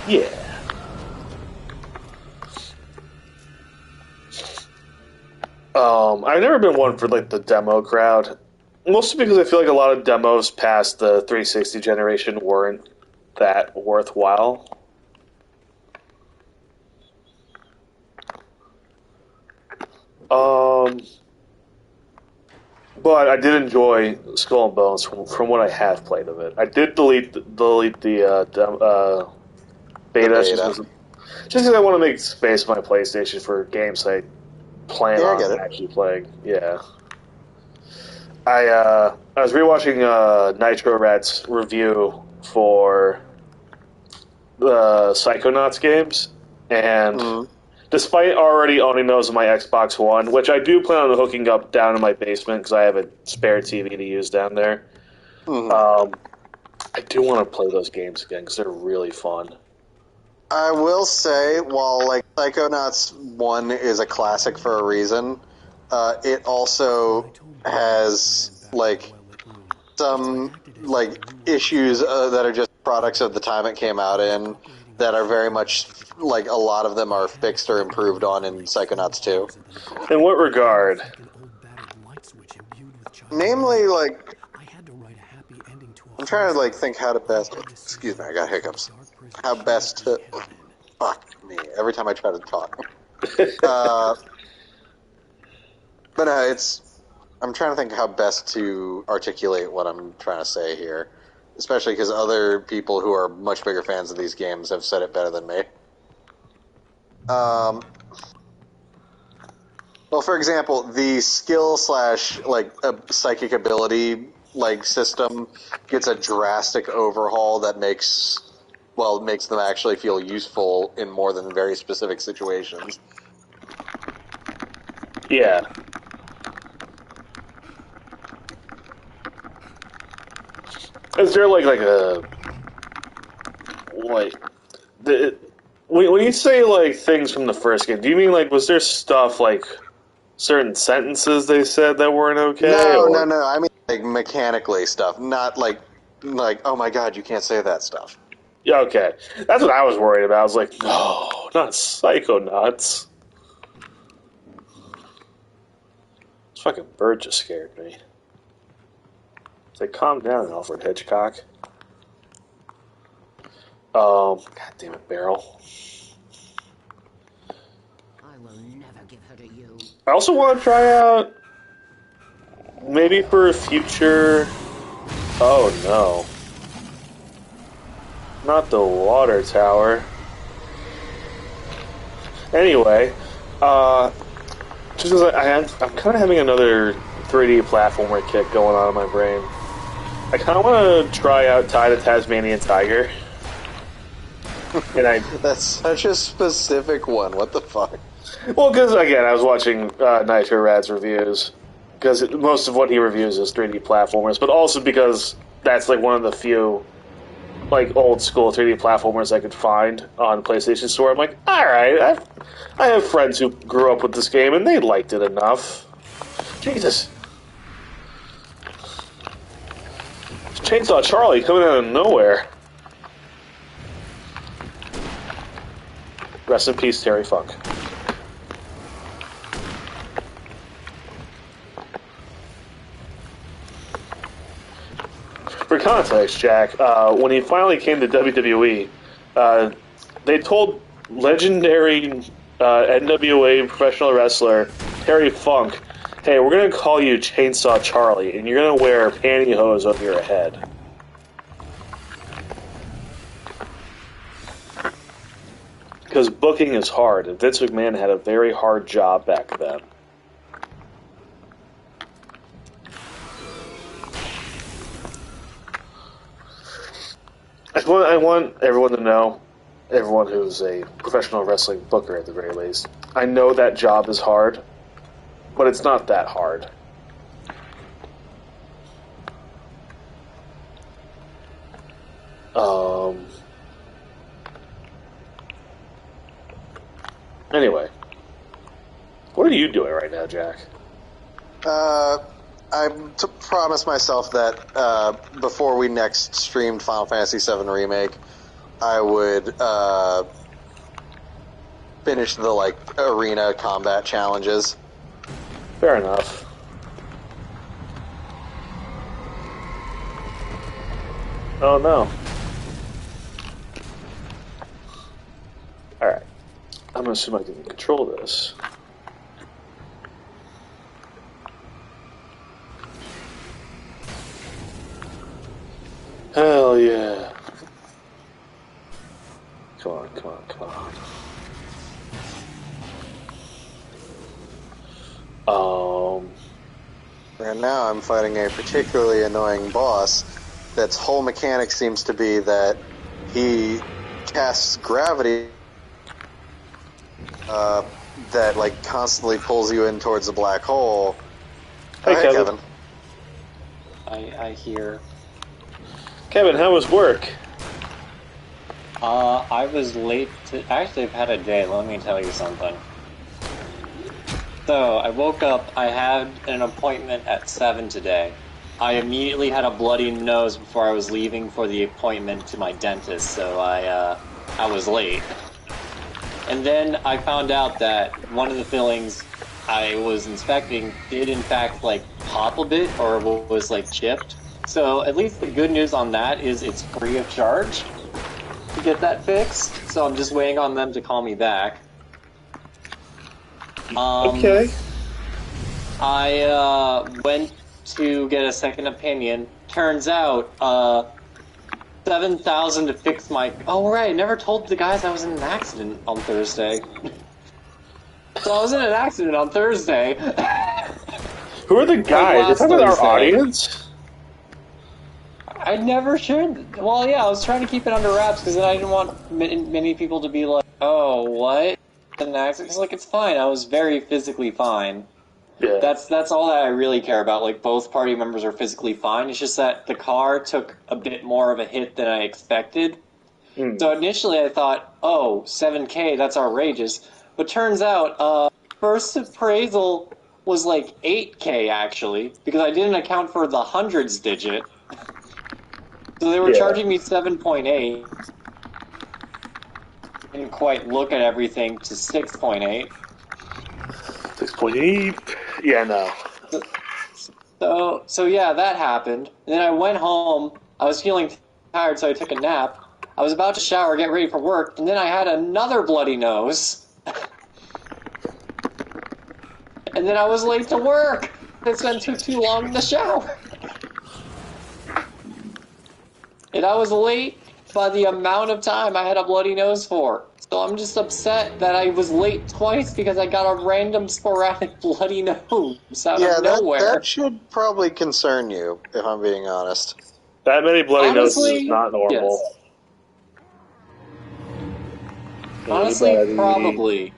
Yeah. I've never been one for like the demo crowd, mostly because I feel like a lot of demos past the 360 generation weren't that worthwhile. But I did enjoy Skull and Bones from what I have played of it. I did delete the beta, The just beta. because I want to make space on my PlayStation for games I plan Yeah, I get on it. actually playing. Yeah. I was rewatching Nitro Rat's review for the Psychonauts games, and Mm. despite already owning those on my Xbox One, which I do plan on hooking up down in my basement because I have a spare TV to use down there, Mm. I do want to play those games again because they're really fun. I will say, while like Psychonauts 1 is a classic for a reason, it also has like some like issues that are just products of the time it came out in that are very much like a lot of them are fixed or improved on in Psychonauts 2. In what regard? Namely, like I'm trying to like think how to best. Excuse me, I got hiccups. How best to fuck me every time I try to talk. But it's. I'm trying to think how best to articulate what I'm trying to say here, especially because other people who are much bigger fans of these games have said it better than me. Well, for example, the skill slash like a psychic ability like system gets a drastic overhaul that makes them actually feel useful in more than very specific situations. Yeah. Is there like a like the when you say like things from the first game, do you mean like was there stuff like certain sentences they said that weren't okay? No, Or no, no. I mean like mechanically stuff, not like oh my god, you can't say that stuff. yeah, okay, that's what I was worried about. I was like, no, not Psychonauts. This fucking bird just scared me. It's like, calm down, Alfred Hitchcock. God damn it, Beryl. I will never give her to you. I also want to try out maybe for a future. Oh no. Not the water tower. Anyway, just because I'm kind of having another 3D platformer kick going on in my brain. I kind of want to try out Tide of Tasmanian Tiger. And That's such a specific one. What the fuck? well, because again, I was watching Nitro Rad's reviews because most of what he reviews is 3D platformers, but also because that's like one of the few like old school 3D platformers I could find on PlayStation Store. I'm like, all right, I have friends who grew up with this game and they liked it enough. Jesus, Chainsaw Charlie coming out of nowhere. Rest in peace, Terry Funk. For context, Jack, when he finally came to WWE, they told legendary NWA professional wrestler Terry Funk, hey, we're going to call you Chainsaw Charlie, and you're going to wear pantyhose over your head. Because booking is hard, and Vince McMahon had a very hard job back then. I want everyone to know, everyone who's a professional wrestling booker at the very least, I know that job is hard, but it's not that hard. Anyway, what are you doing right now, Jack? I promised myself that before we next streamed Final Fantasy VII Remake, I would finish the arena combat challenges. Fair enough. Oh no. Alright. I'm gonna assume I can control this. Hell yeah. Come on, come on, come on. And now I'm fighting a particularly annoying boss that's whole mechanic seems to be that he casts gravity that constantly pulls you in towards a black hole. Hey, Hi, Kevin. I hear. Kevin, how was work? I was late to... Actually, I've had a day. Let me tell you something. So, I woke up. I had an appointment at 7 today. I immediately had a bloody nose before I was leaving for the appointment to my dentist, so I was late. And then I found out that one of the fillings I was inspecting did in fact pop a bit or was chipped. So at least the good news on that is it's free of charge to get that fixed. So I'm just waiting on them to call me back. Okay. I went to get a second opinion. Turns out, $7,000 to fix my... Oh, right, I never told the guys I was in an accident on Thursday. So I was in an accident on Thursday. Who are the guys? Is that with our audience? I never shared... Well, yeah, I was trying to keep it under wraps because I didn't want many people to be like, oh, what? An accident? It's it's fine. I was very physically fine. Yeah. That's all that I really care about. Both party members are physically fine. It's just that the car took a bit more of a hit than I expected. So initially I thought, oh, 7K, that's outrageous. But turns out, first appraisal was 8K actually, because I didn't account for the hundreds digit. So they were charging me 7.8. Didn't quite look at everything to 6.8. 6.8. Yeah, no. So yeah, that happened. And then I went home. I was feeling tired, so I took a nap. I was about to shower, get ready for work, and then I had another bloody nose. And then I was late to work. It took too long in the shower. And I was late by the amount of time I had a bloody nose for. So I'm just upset that I was late twice because I got a random sporadic bloody nose out of nowhere. That should probably concern you, if I'm being honest. That many bloody noses Honestly, is not normal. yes. Honestly, probably.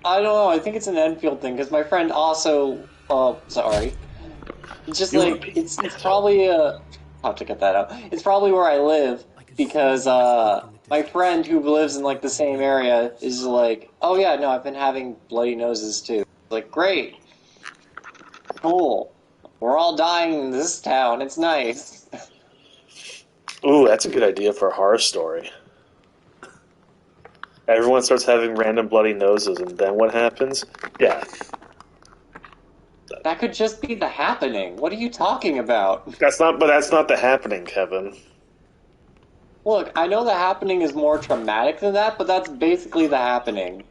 I don't know, I think it's an Enfield thing, because my friend also... sorry. It's just it's probably I'll have to cut that out. It's probably where I live, because, my friend who lives in, the same area is oh yeah, no, I've been having bloody noses too. Great. Cool. We're all dying in this town, it's nice. Ooh, that's a good idea for a horror story. Everyone starts having random bloody noses, and then what happens? Death. That could just be the happening. What are you talking about? That's not the happening, Kevin. Look, I know the happening is more traumatic than that, but that's basically the happening.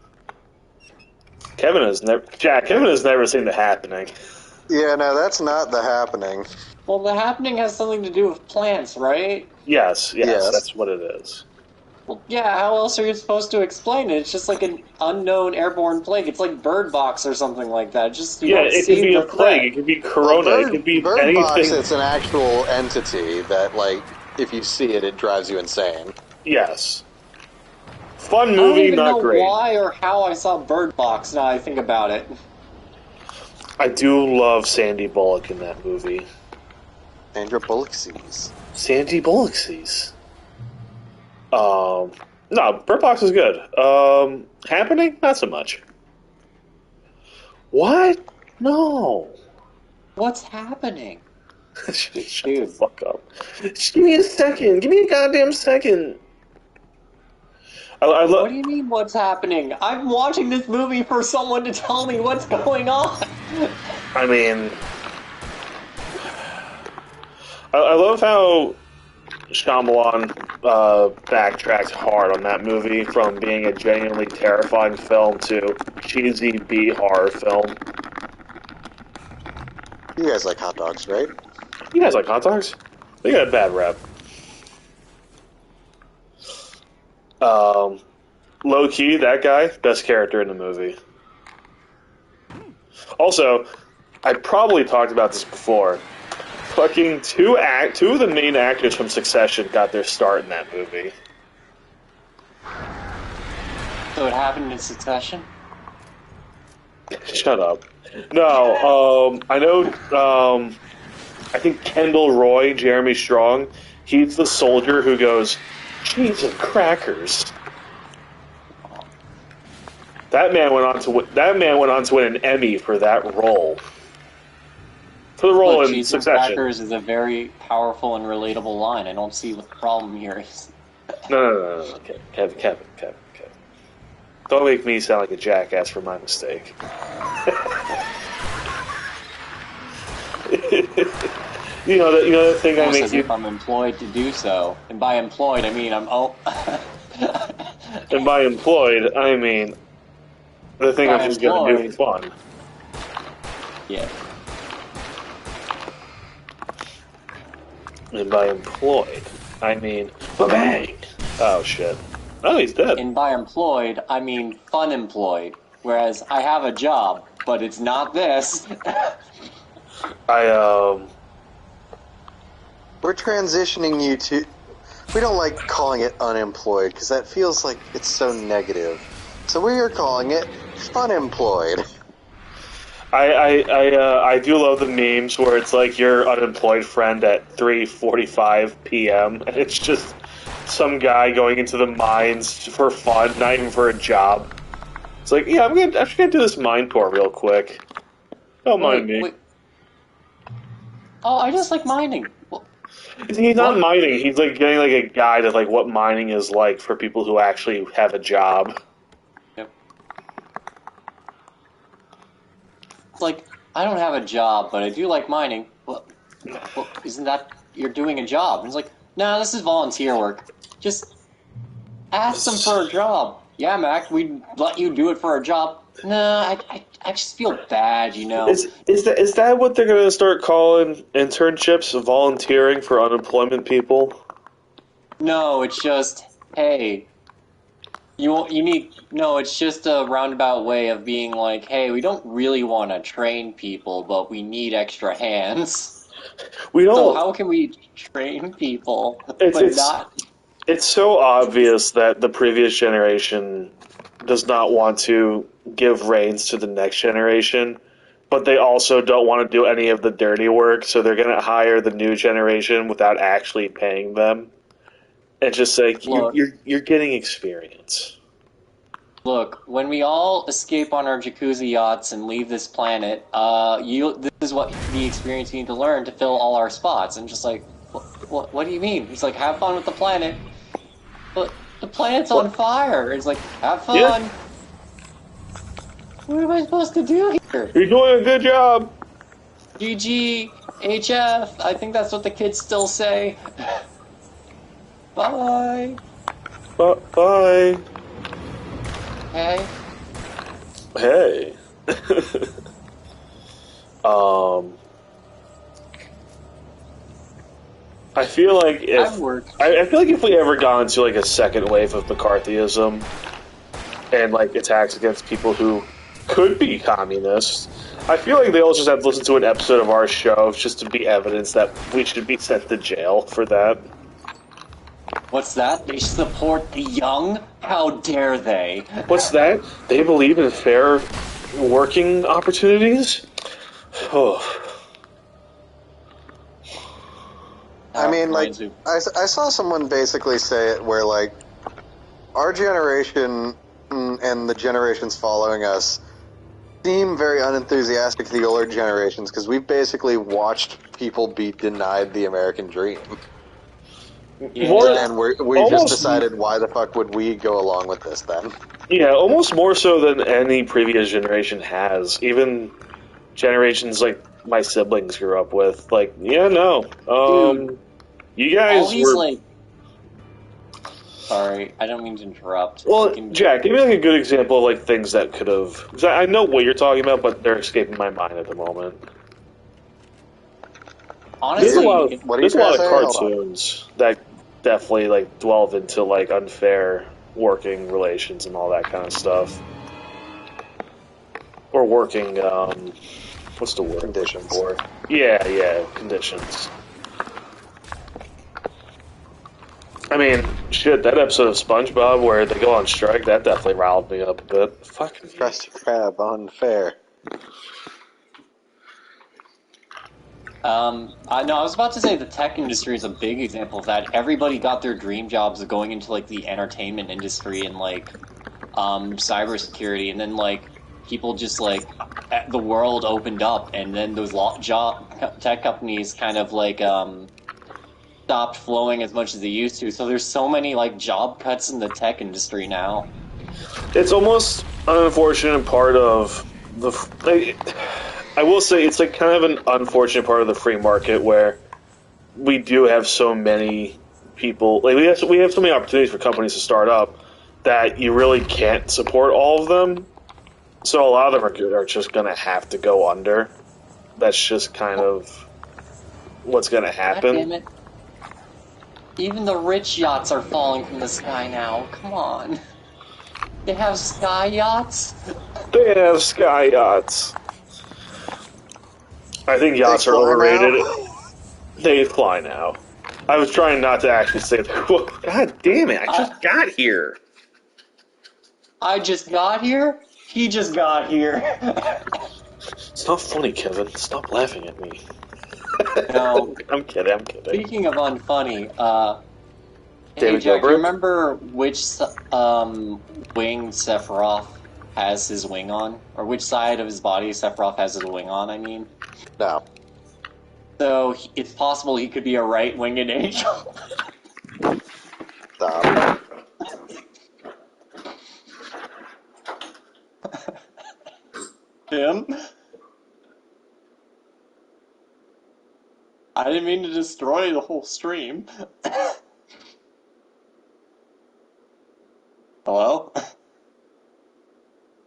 Kevin has never seen the happening. Yeah, no, that's not the happening. Well, the happening has something to do with plants, right? Yes, that's what it is. Well, yeah, how else are you supposed to explain it? It's just an unknown airborne plague. It's like bird box or something like that. Just it could be a plague. It could be corona. It could be anything. Box, it's an actual entity that, if you see it, it drives you insane. Yes. Fun movie, not great. I don't even know why or how I saw Bird Box now I think about it. I do love Sandy Bullock in that movie. Sandra Bullock sees. Sandy Bullock sees. No, No, Bird Box is good. Happening? Not so much. What? No. What's happening? Shut the fuck up. Just give me a second. Give me a goddamn second. I What do you mean, what's happening? I'm watching this movie for someone to tell me what's going on. I mean, I love how Shyamalan backtracked hard on that movie from being a genuinely terrifying film to cheesy B horror film. You guys like hot dogs, right? You guys like hot dogs? They got a bad rep. Low key, that guy, best character in the movie. Also, I probably talked about this before. Fucking two of the main actors from Succession got their start in that movie. So it happened in succession? Shut up. No, I know, I think Kendall Roy, Jeremy Strong, he's the soldier who goes, "Cheese and crackers." That man went on to win an Emmy for that role. For the role Look, in cheese and Succession. crackers is a very powerful and relatable line. I don't see what the problem here is. No. Kevin. Don't make me sound like a jackass for my mistake. you know the thing I Almost make as you. if I'm employed to do so. And by employed, I mean I'm... And by employed, I mean the thing By I'm just gonna do employed. for fun. Yeah. And by employed, I mean bang. Oh shit. Oh, he's dead. And by employed, I mean fun employed. Whereas I have a job, but it's not this. We're transitioning you to... We don't like calling it unemployed, because that feels like it's so negative. So we are calling it funemployed. I do love the memes where it's like your unemployed friend at 3:45 p.m. and it's just some guy going into the mines for fun, not even for a job. It's like, yeah, I'm actually gonna do this mine tour real quick. Don't mind me. Wait. Oh, I just like mining. Well, He's not What? mining. He's like getting like a guide of like what mining is like for people who actually have a job. Yep. It's like, I don't have a job, but I do like mining. Well, isn't that you're doing a job? And it's like, no, this is volunteer work. Just ask them for a job. Yeah, Mac, we'd let you do it for a job. No, I just feel bad, you know. Is that what they're gonna start calling internships? Volunteering for unemployment people? No, it's just, hey, you need, no, it's just a roundabout way of being like, hey, we don't really want to train people, but we need extra hands. We don't. So how can we train people, It's- not... It's so obvious that the previous generation does not want to give reins to the next generation, but they also don't want to do any of the dirty work, so they're going to hire the new generation without actually paying them. And just say, Look. you're getting experience. Look, when we all escape on our jacuzzi yachts and leave this planet, this is what the experience you need to learn to fill all our spots. And just like, what do you mean? He's like, have fun with the planet. But the planet's on fire. It's like, have fun. Yeah. What am I supposed to do here? You're doing a good job. GG, HF. I think that's what the kids still say. Bye. Bye. Hey. Hey. I feel like if I've worked. I feel like if we ever got into like a second wave of McCarthyism and like attacks against people who could be communists, I feel like they'll just have to listen to an episode of our show just to be evidence that we should be sent to jail for that. What's that? They support the young? How dare they? What's that? They believe in fair working opportunities? Oh. I mean, like, Reminds me- I saw someone basically say it where, like, our generation and the generations following us seem very unenthusiastic to the older generations because we've basically watched people be denied the American dream. And we just decided, why the fuck would we go along with this then? Yeah, almost more so than any previous generation has. Even generations like my siblings grew up with. Like, yeah, no. You guys were... Sorry, I don't mean to interrupt. Well, Jack, give me like a good example of like things that could have... Because I know what you're talking about, but they're escaping my mind at the moment. Honestly, there's a lot of cartoons that definitely like delve into like unfair working relations and all that kind of stuff. Or working, what's the word? Conditions. For? Yeah, conditions. I mean, shit, that episode of SpongeBob where they go on strike, that definitely riled me up a bit. Fucking Krusty Krab, unfair. I was about to say the tech industry is a big example of that. Everybody got their dream jobs of going into, like, the entertainment industry and, like, cybersecurity, and then, like, people just, like, the world opened up, and then those tech companies kind of, like, stopped flowing as much as they used to. So there's so many, like, job cuts in the tech industry now. It's almost an unfortunate part of the... I will say it's like kind of an unfortunate part of the free market where we do have so many people, like we have so many opportunities for companies to start up that you really can't support all of them. So a lot of them are just going to have to go under. That's just kind of what's going to happen. God damn it. Even the rich yachts are falling from the sky now. Come on. They have sky yachts? They have sky yachts. I think yachts are overrated. They fly now. I was trying not to actually say that. Well, God damn it, I just got here. I just got here? He just got here. It's not funny, Kevin. Stop laughing at me. No. I'm kidding. Speaking of unfunny, David hey Jack, Gilbert? you remember which wing Sephiroth has his wing on? Or which side of his body Sephiroth has his wing on, I mean? No. So, it's possible he could be a right-winged angel. Stop. Him? I didn't mean to destroy the whole stream. Hello?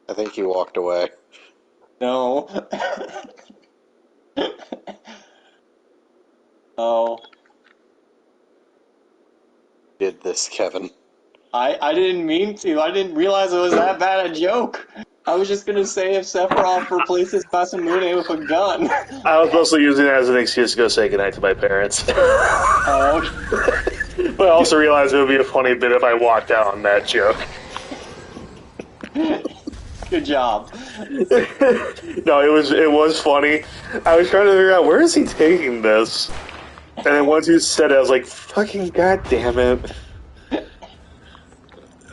I think he walked away. No. Oh. Did this, Kevin. I didn't mean to. I didn't realize it was that bad a joke. I was just gonna say if Sephiroth replaces Masamune with a gun. I was mostly using it as an excuse to go say goodnight to my parents. Oh. But I also realized it would be a funny bit if I walked out on that joke. Good job. No, it was funny. I was trying to figure out where is he taking this, and then once you said it, I was like, "Fucking goddamn it!"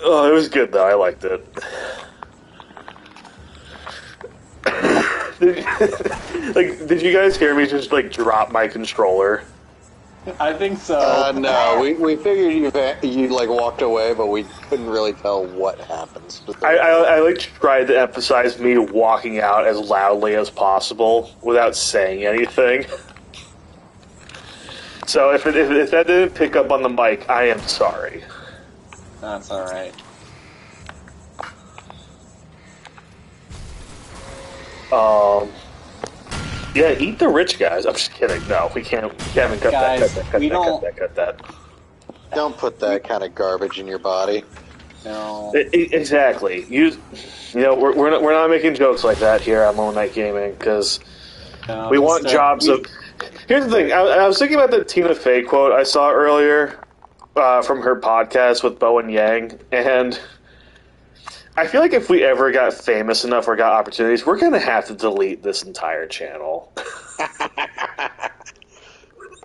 Oh, it was good though. I liked it. Did you guys hear me just like drop my controller? I think so. No, we figured you like walked away, but we couldn't really tell what happened. I like tried to emphasize me walking out as loudly as possible without saying anything. So if that didn't pick up on the mic, I am sorry. That's alright. Yeah, eat the rich guys. I'm just kidding. No, we can't. We haven't cut Guys, that. Cut that. Don't put that kind of garbage in your body. No. Exactly. You know, we're not making jokes like that here on Lone Night Gaming because we want jobs of. Here's the thing. I was thinking about the Tina Fey quote I saw earlier from her podcast with Bowen Yang, and I feel like if we ever got famous enough or got opportunities, we're going to have to delete this entire channel.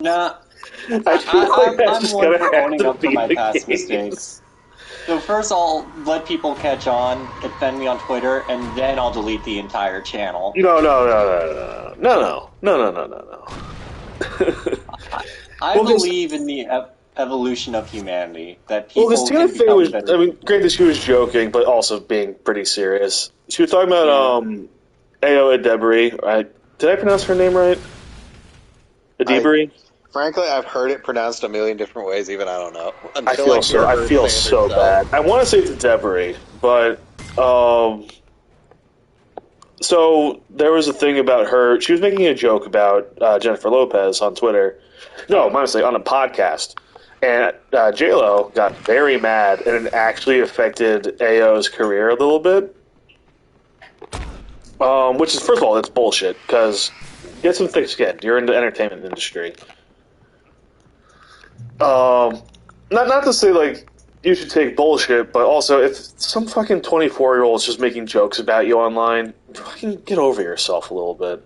Nah. I feel like that's I'm just one going for to have owning to up to be my the past case. mistakes. So first I'll let people catch on, defend me on Twitter, and then I'll delete the entire channel. No. I Well, 'cause- believe in the evolution of humanity. That people Well, because can Tina Fey become was, better. I mean, granted, she was joking, but also being pretty serious. She was talking about, Ao Edebiri, right? Did I pronounce her name right? Edebiri? Frankly, I've heard it pronounced a million different ways. Even I don't know. I feel so bad. I want to say it's Edebiri, but, so there was a thing about her. She was making a joke about Jennifer Lopez on Twitter. No, honestly, on a podcast. And J-Lo got very mad, and it actually affected Ao's career a little bit. Which is, first of all, that's bullshit, because get some thick skin. You're in the entertainment industry. Not to say, like, you should take bullshit, but also, if some fucking 24-year-old is just making jokes about you online, fucking get over yourself a little bit.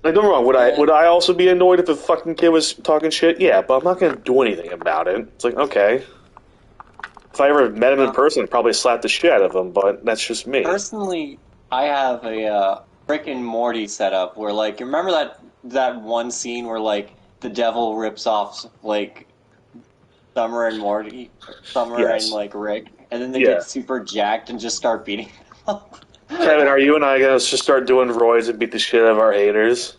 Like, don't get me wrong, would I also be annoyed if a fucking kid was talking shit? Yeah, but I'm not gonna do anything about it. It's like, okay. If I ever met him in person, I'd probably slap the shit out of him, but that's just me. Personally, I have a Rick and Morty setup where, like, you remember that one scene where, like, the devil rips off, like, Summer and Yes. and, like, Rick, and then they Yeah. get super jacked and just start beating them up. Kevin, are you and I gonna just start doing roids and beat the shit out of our haters?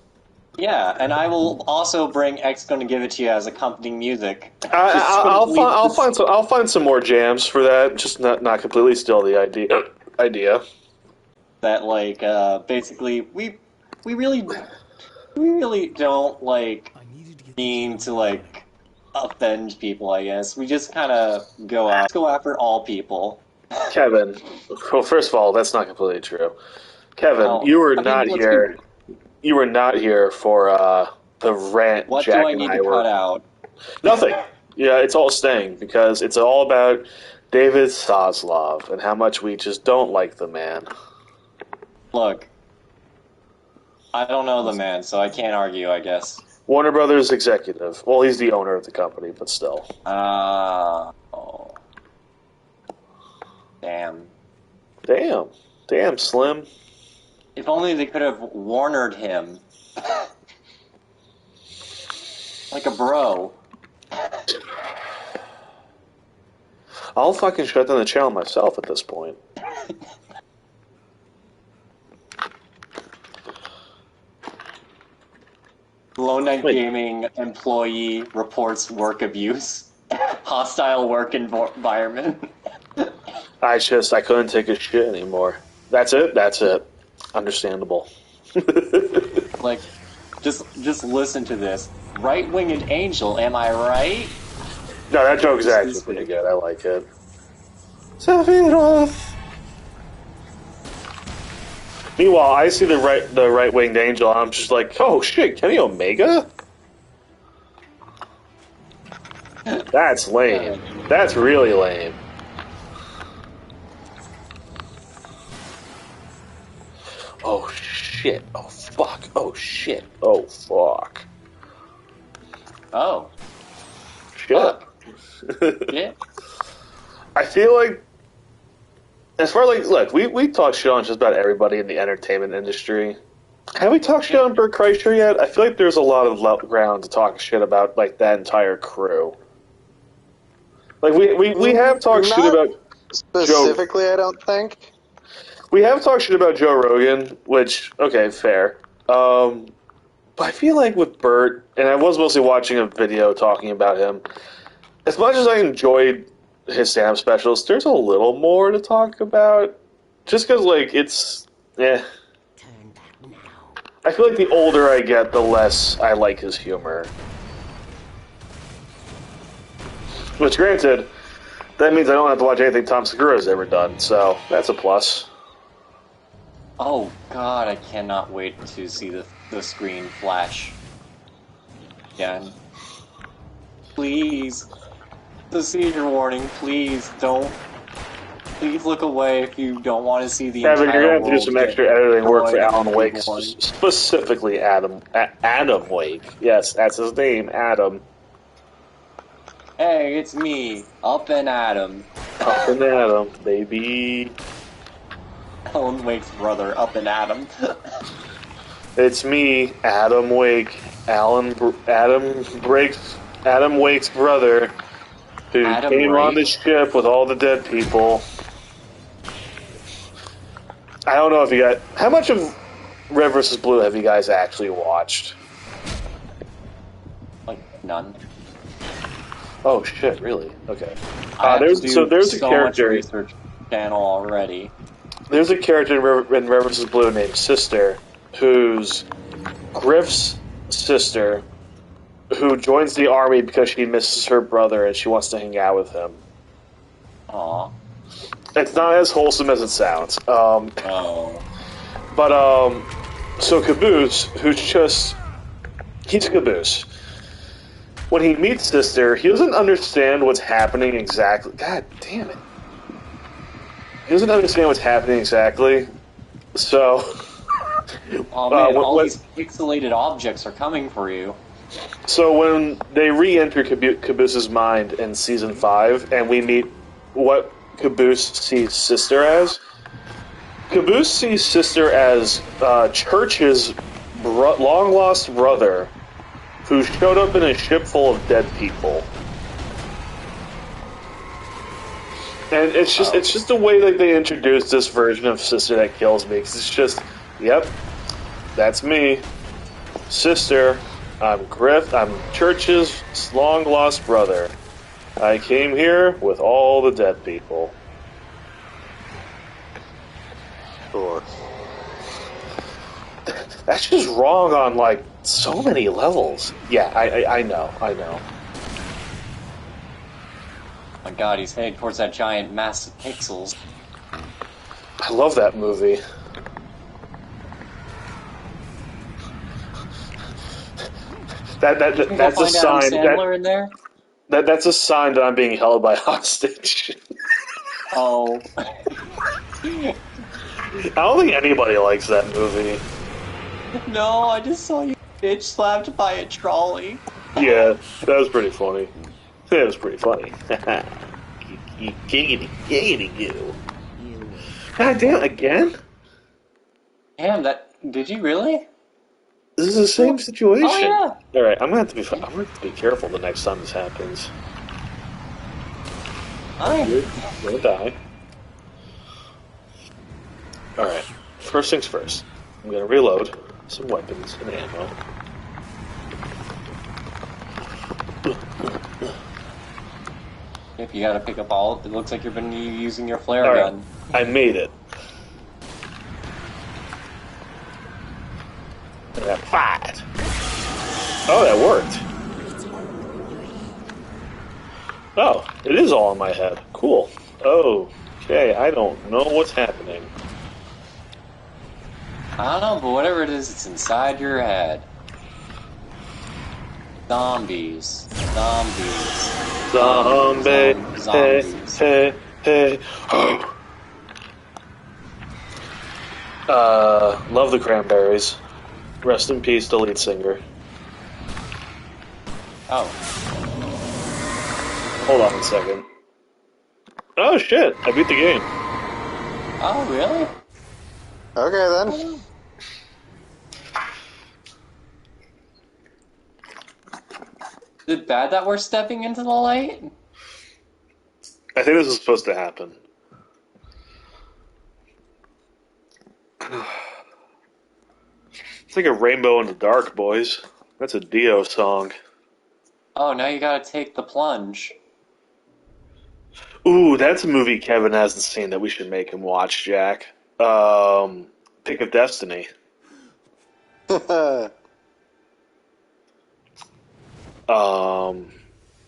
Yeah, and I will also bring X Gonna Give It To You as accompanying music. I'll find some more jams for that. Just not completely steal the idea. That, like, basically, we really don't, like, I needed to get mean to, like, offend people, I guess. We just kind of go after all people. Kevin, well, first of all, that's not completely true. Kevin, Well, you were I mean, not let's here. You were not here for the rant. What Jack do I and need I to were cut out? nothing. Yeah, it's all staying because it's all about David Zaslav and how much we just don't like the man. Look, I don't know the man, so I can't argue, I guess. Warner Brothers executive. Well, he's the owner of the company, but still. Oh. Damn, Slim. If only they could have Warnered him. Like a bro. I'll fucking shut down the channel myself at this point. Low Night Wait. Gaming employee reports work abuse. Hostile work environment. I couldn't take a shit anymore. That's it. Understandable. Like, just listen to this. Right-winged angel, am I right? No, that joke is actually pretty good. I like it. Sephiroth. Meanwhile, I see the right-winged angel, and I'm just like, oh shit, Kenny Omega? That's lame. That's really lame. Oh shit. Oh fuck. Oh shit. Oh fuck. Oh. Shit. Yeah. I feel like, as far as, like, look, we talk shit on just about everybody in the entertainment industry. Have we talked shit on Bert Kreischer yet? I feel like there's a lot of ground to talk shit about, like, that entire crew. Like, we have talked shit Not about specifically, I don't think. We have talked shit about Joe Rogan, which, okay, fair. But I feel like with Bert, and I was mostly watching a video talking about him, as much as I enjoyed his stand-up specials, there's a little more to talk about. Just because, like, it's... Turn back now. I feel like the older I get, the less I like his humor. Which, granted, that means I don't have to watch anything Tom Segura's ever done, so that's a plus. Oh god, I cannot wait to see the screen flash again. Please. The seizure warning, please don't. Please look away if you don't want to see the Kevin, entire you're gonna have to do world some get extra editing work for destroyed Alan in Wake, one. specifically Adam Wake. Yes, that's his name, Adam. Hey, it's me, Up and Adam. Up and Adam, baby. Alan Wake's brother, Up and Adam. It's me, Adam Wake. Adam Wake's brother, who Adam came on the Wake? ship with all the dead people. I don't know if you guys. How much of Red vs. Blue have you guys actually watched? Like, none. Oh shit! Really? Okay. I have to do there's a so character. much research channel already. There's a character in Red vs. Blue named Sister, who's Griff's sister, who joins the army because she misses her brother and she wants to hang out with him. Aw. It's not as wholesome as it sounds. Oh. But so Caboose, he's Caboose. When he meets Sister, he doesn't understand what's happening exactly. God damn it. He doesn't understand what's happening exactly. So. Oh man, all when- these pixelated objects are coming for you. So when they re-enter Caboose's mind in season 5, and we meet what Caboose sees Sister as, Caboose sees Sister as Church's long-lost brother, who showed up in a ship full of dead people. And it's just the way that they introduced this version of Sister that kills me. 'Cause it's just, yep, that's me, Sister. I'm Griff. I'm Church's long-lost brother. I came here with all the dead people. Sure. That's just wrong on, like, so many levels. Yeah, I know. My god, he's heading towards that giant mass of pixels. I love that movie. That's a Find Adam sign. Sandler in there? That's a sign that I'm being held by hostage. Oh. I don't think anybody likes that movie. No, I just saw you bitch slapped by a trolley. Yeah, that was pretty funny. That was pretty funny. Giggity goo. God damn, again? Damn, did you really? This is the same situation. Oh yeah. Alright, I'm gonna have to be careful the next time this happens. You're gonna die. Alright, first things first. I'm gonna reload some weapons and ammo. If you gotta pick up all, it looks like you've been using your flare Alright, gun. I made it. And I fired. Oh, that worked. Oh, it is all in my head. Cool. Oh, okay, I don't know what's happening. I don't know, but whatever it is, it's inside your head. Zombies. Zombie, Zombies. hey. Love the Cranberries. Rest in peace, the lead singer. Oh. Hold on a second. Oh shit, I beat the game. Oh, really? Okay then. Is it bad that we're stepping into the light? I think this is supposed to happen. It's like a rainbow in the dark, boys. That's a Dio song. Oh, now you gotta take the plunge. Ooh, that's a movie Kevin hasn't seen that we should make him watch, Jack. Pick of Destiny.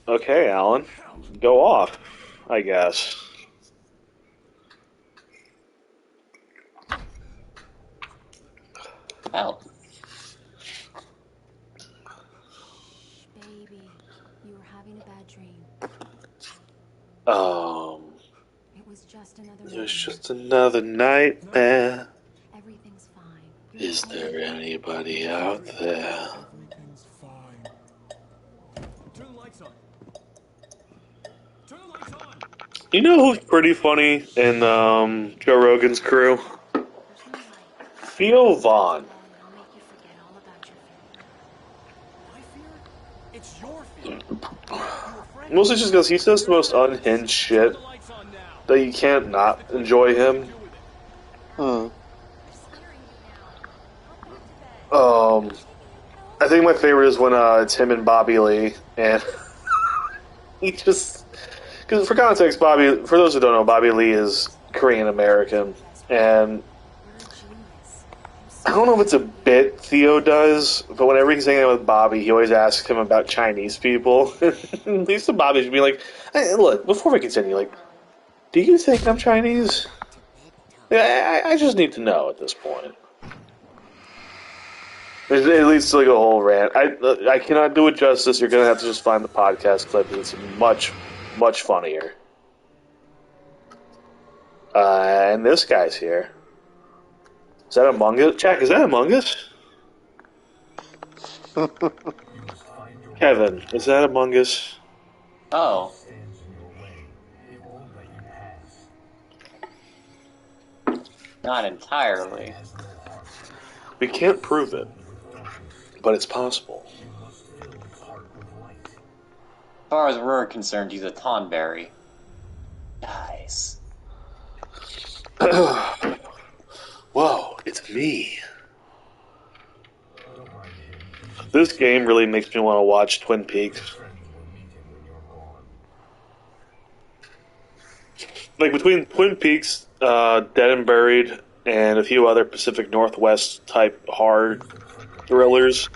Okay, Alan. Go off, I guess. Help. Baby, you were having a bad dream. It was just another It was nightmare. just another nightmare. Everything's fine. Is there anybody out there? Everything's fine. Turn the lights on. You know who's pretty funny in Joe Rogan's crew? Theo Vaughn. It'll make you forget all about your fear. It's your fear. Mostly just because he says the most unhinged shit that you can't not enjoy him. I think my favorite is when it's him and Bobby Lee, and he just because for context, for those who don't know, Bobby Lee is Korean American, and I don't know if it's a bit Theo does, but whenever he's hanging out with Bobby, he always asks him about Chinese people. At least to Bobby should be like, hey, look, before we continue, like, do you think I'm Chinese? Yeah, I just need to know at this point. It leads to like a whole rant. I cannot do it justice. You're gonna have to just find the podcast clip. It's much, much funnier. And this guy's here. Is that Among Us? Jack, is that Among Us? Kevin, is that Among Us? Oh. Not entirely. We can't prove it, but it's possible. As far as we're concerned, he's a Tonberry. Guys. Whoa, it's me. This game really makes me want to watch Twin Peaks. Like, between Twin Peaks, Dead and Buried, and a few other Pacific Northwest type horror thrillers,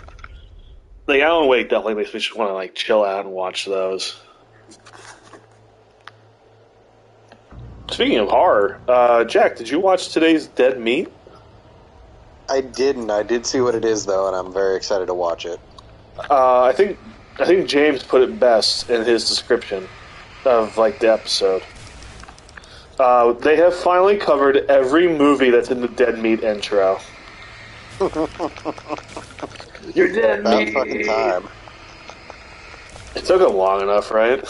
like, Alan Wake definitely makes me just want to, like, chill out and watch those. Speaking of horror, Jack, did you watch today's Dead Meat? I didn't. I did see what it is, though, and I'm very excited to watch it. I think James put it best in his description of, like, the episode. They have finally covered every movie that's in the Dead Meat intro. You're dead meat. About fucking time. It took them long enough, right?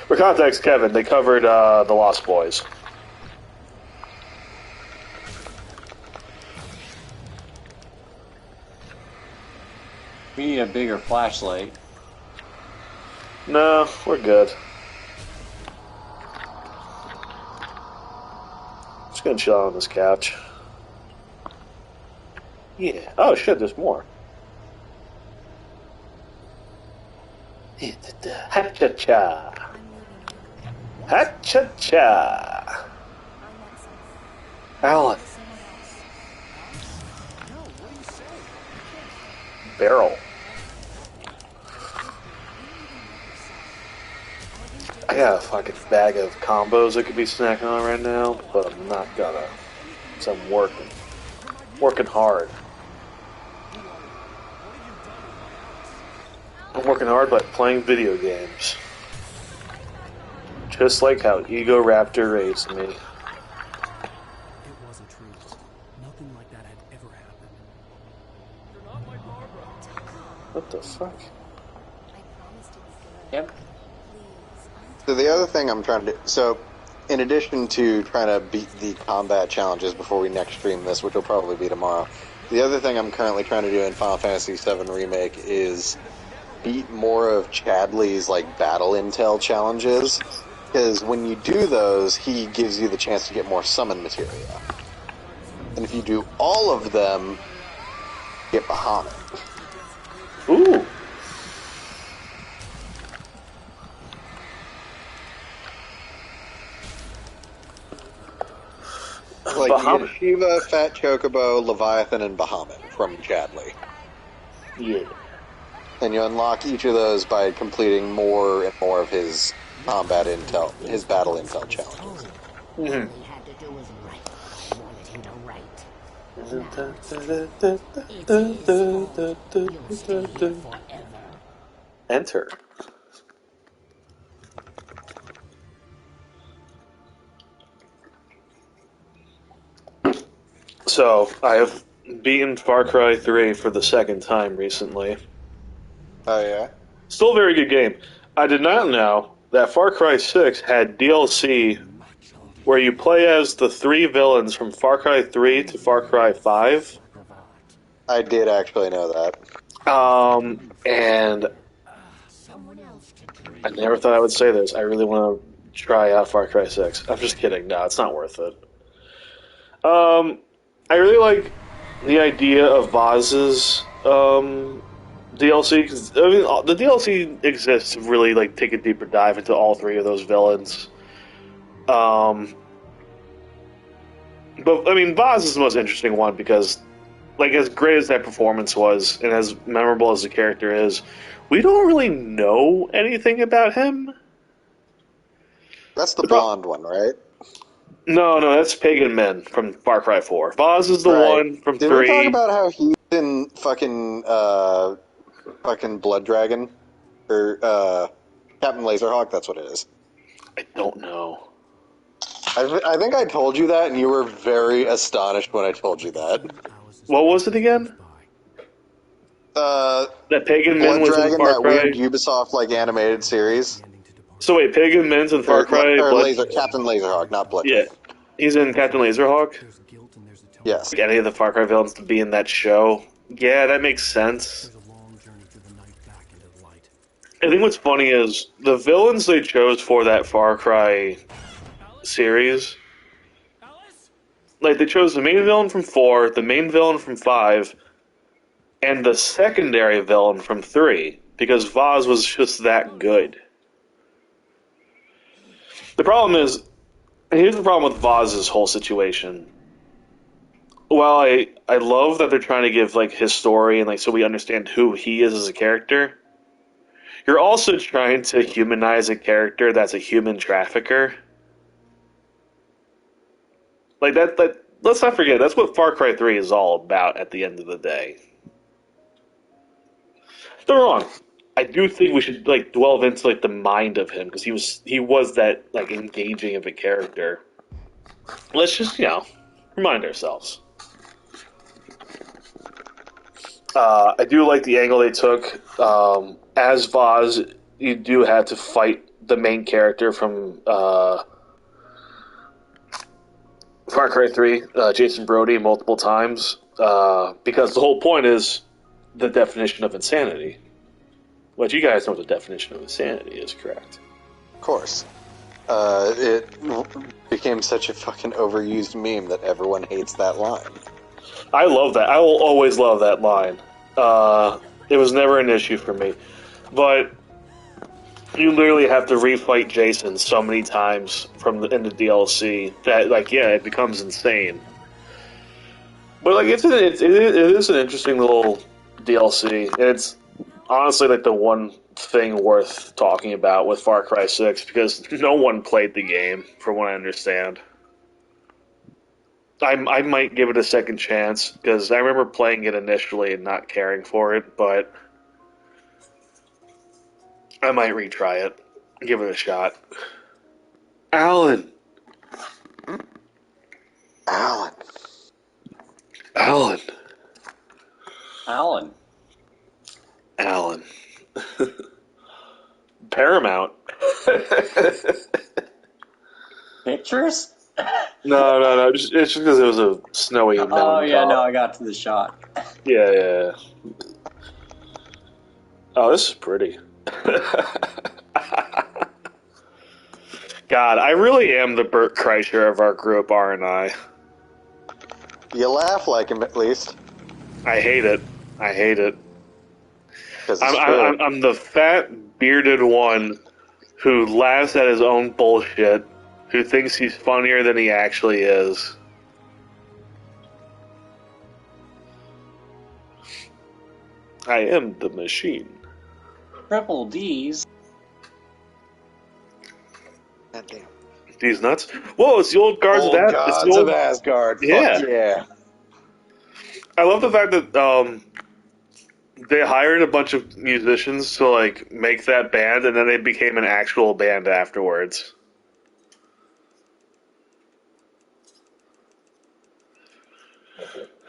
For context, Kevin, they covered The Lost Boys. We need a bigger flashlight. No, we're good. Just gonna chill on this couch. Yeah. Oh shit, there's more. Ha-cha-cha. Ha-cha-cha. Alan. Barrel. I got a fucking bag of combos I could be snacking on right now, but I'm not gonna. So I'm working. Working hard. I'm working hard by playing video games. Just like how Ego Raptor raised me. It wasn't true. Nothing like that had ever happened. You're not my Barbara. What the fuck? Yep. So the other thing I'm trying to do... So, in addition to trying to beat the combat challenges before we next stream this, which will probably be tomorrow, the other thing I'm currently trying to do in Final Fantasy VII Remake is beat more of Chadley's, like, battle intel challenges. Because when you do those, he gives you the chance to get more summon materia. And if you do all of them, you get Bahamut. Ooh. Like, Bahamut. you get Shiva, Fat Chocobo, Leviathan, and Bahamut from Chadley. Yeah. And you unlock each of those by completing more and more of his combat intel, his battle intel challenges. Mm-hmm. All he had to do was write. I wanted him to write. You'll stay here forever. Enter. So, I have beaten Far Cry 3 for the second time recently. Oh yeah. Still a very good game. I did not know that Far Cry 6 had DLC where you play as the three villains from Far Cry 3 to Far Cry 5. I did actually know that. And Someone else to dream. I never thought I would say this. I really want to try out Far Cry 6. I'm just kidding. No, it's not worth it. I really like the idea of Vaz's DLC because I mean the DLC exists to really like take a deeper dive into all three of those villains. But I mean Vaz is the most interesting one because like as great as that performance was and as memorable as the character is, we don't really know anything about him. That's the blonde one, right? No, that's Pagan Min from Far Cry 4. Vaz is the Right. one from Did 3. we talk about how he's in fucking Blood Dragon? Or Captain Laserhawk, that's what it is. I don't know. I think I told you that, and you were very astonished when I told you that. What was it again? That Pagan Min Blood was Dragon, in Far that Cry. weird Ubisoft like animated series. So wait, Pagan Min's in Far Cry. Captain Laserhawk, not Blood Yeah, Dragon. he's in Captain Laserhawk. There's guilt and there's atonement. Yes. Like any of the Far Cry villains to be in that show. Yeah, that makes sense. There's a long journey through the night back into the light. I think what's funny is the villains they chose for that Far Cry series. Like they chose the main villain from 4, the main villain from 5, and the secondary villain from 3, because Vaz was just that good. The problem is, and here's the problem with Vaz's whole situation. While I love that they're trying to give like his story and like so we understand who he is as a character, you're also trying to humanize a character that's a human trafficker. Like that let's not forget, that's what Far Cry 3 is all about at the end of the day. Don't get me wrong. I do think we should like delve into like the mind of him because he was that like engaging of a character. Let's just, remind ourselves. I do like the angle they took. As Vaz, you do have to fight the main character from Far Cry 3, Jason Brody, multiple times, because the whole point is the definition of insanity. Which you guys know what the definition of insanity is, correct? Of course. It became such a fucking overused meme that everyone hates that line. I love that. I will always love that line. It was never an issue for me. But you literally have to refight Jason so many times in the DLC that, like, yeah, it becomes insane. But, like, it is an interesting little DLC. And it's honestly, like, the one thing worth talking about with Far Cry 6 because no one played the game, from what I understand. I might give it a second chance because I remember playing it initially and not caring for it, but I might retry it, give it a shot. Alan. Paramount. Pictures? No. It's just because it was a snowy mountain Oh, yeah, top. no, I got to the shot. Yeah. Oh, this is pretty. God, I really am the Bert Kreischer of our group, aren't I? You laugh like him, at least. I hate it. 'Cause it's true. I'm the fat, bearded one who laughs at his own bullshit, who thinks he's funnier than he actually is. I am the machine. Triple D's. Goddamn. These nuts. Whoa, it's the old guards Old of Asgard. Gods It's the of old... Asgard. Yeah. Fuck yeah. I love the fact that they hired a bunch of musicians to like make that band, and then they became an actual band afterwards.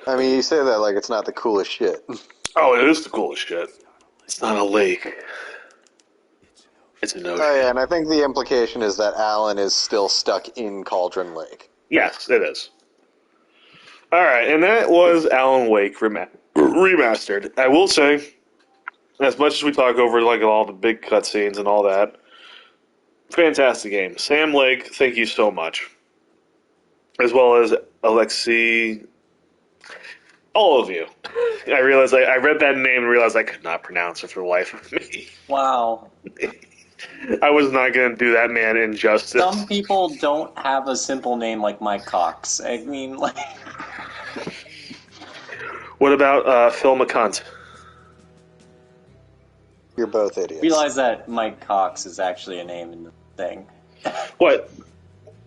I mean, you say that like it's not the coolest shit. Oh, it is the coolest shit. It's not a lake. It's an ocean. Oh yeah, and I think the implication is that Alan is still stuck in Cauldron Lake. Yes, it is. All right, and that was Alan Wake remastered. I will say, as much as we talk over like all the big cutscenes and all that, fantastic game. Sam Lake, thank you so much, as well as Alexei. All of you. I realized I read that name and realized I could not pronounce it for the life of me. Wow. I was not going to do that man injustice. Some people don't have a simple name like Mike Cox. I mean, like... What about Phil McCunt? You're both idiots. Realize that Mike Cox is actually a name in the thing. What?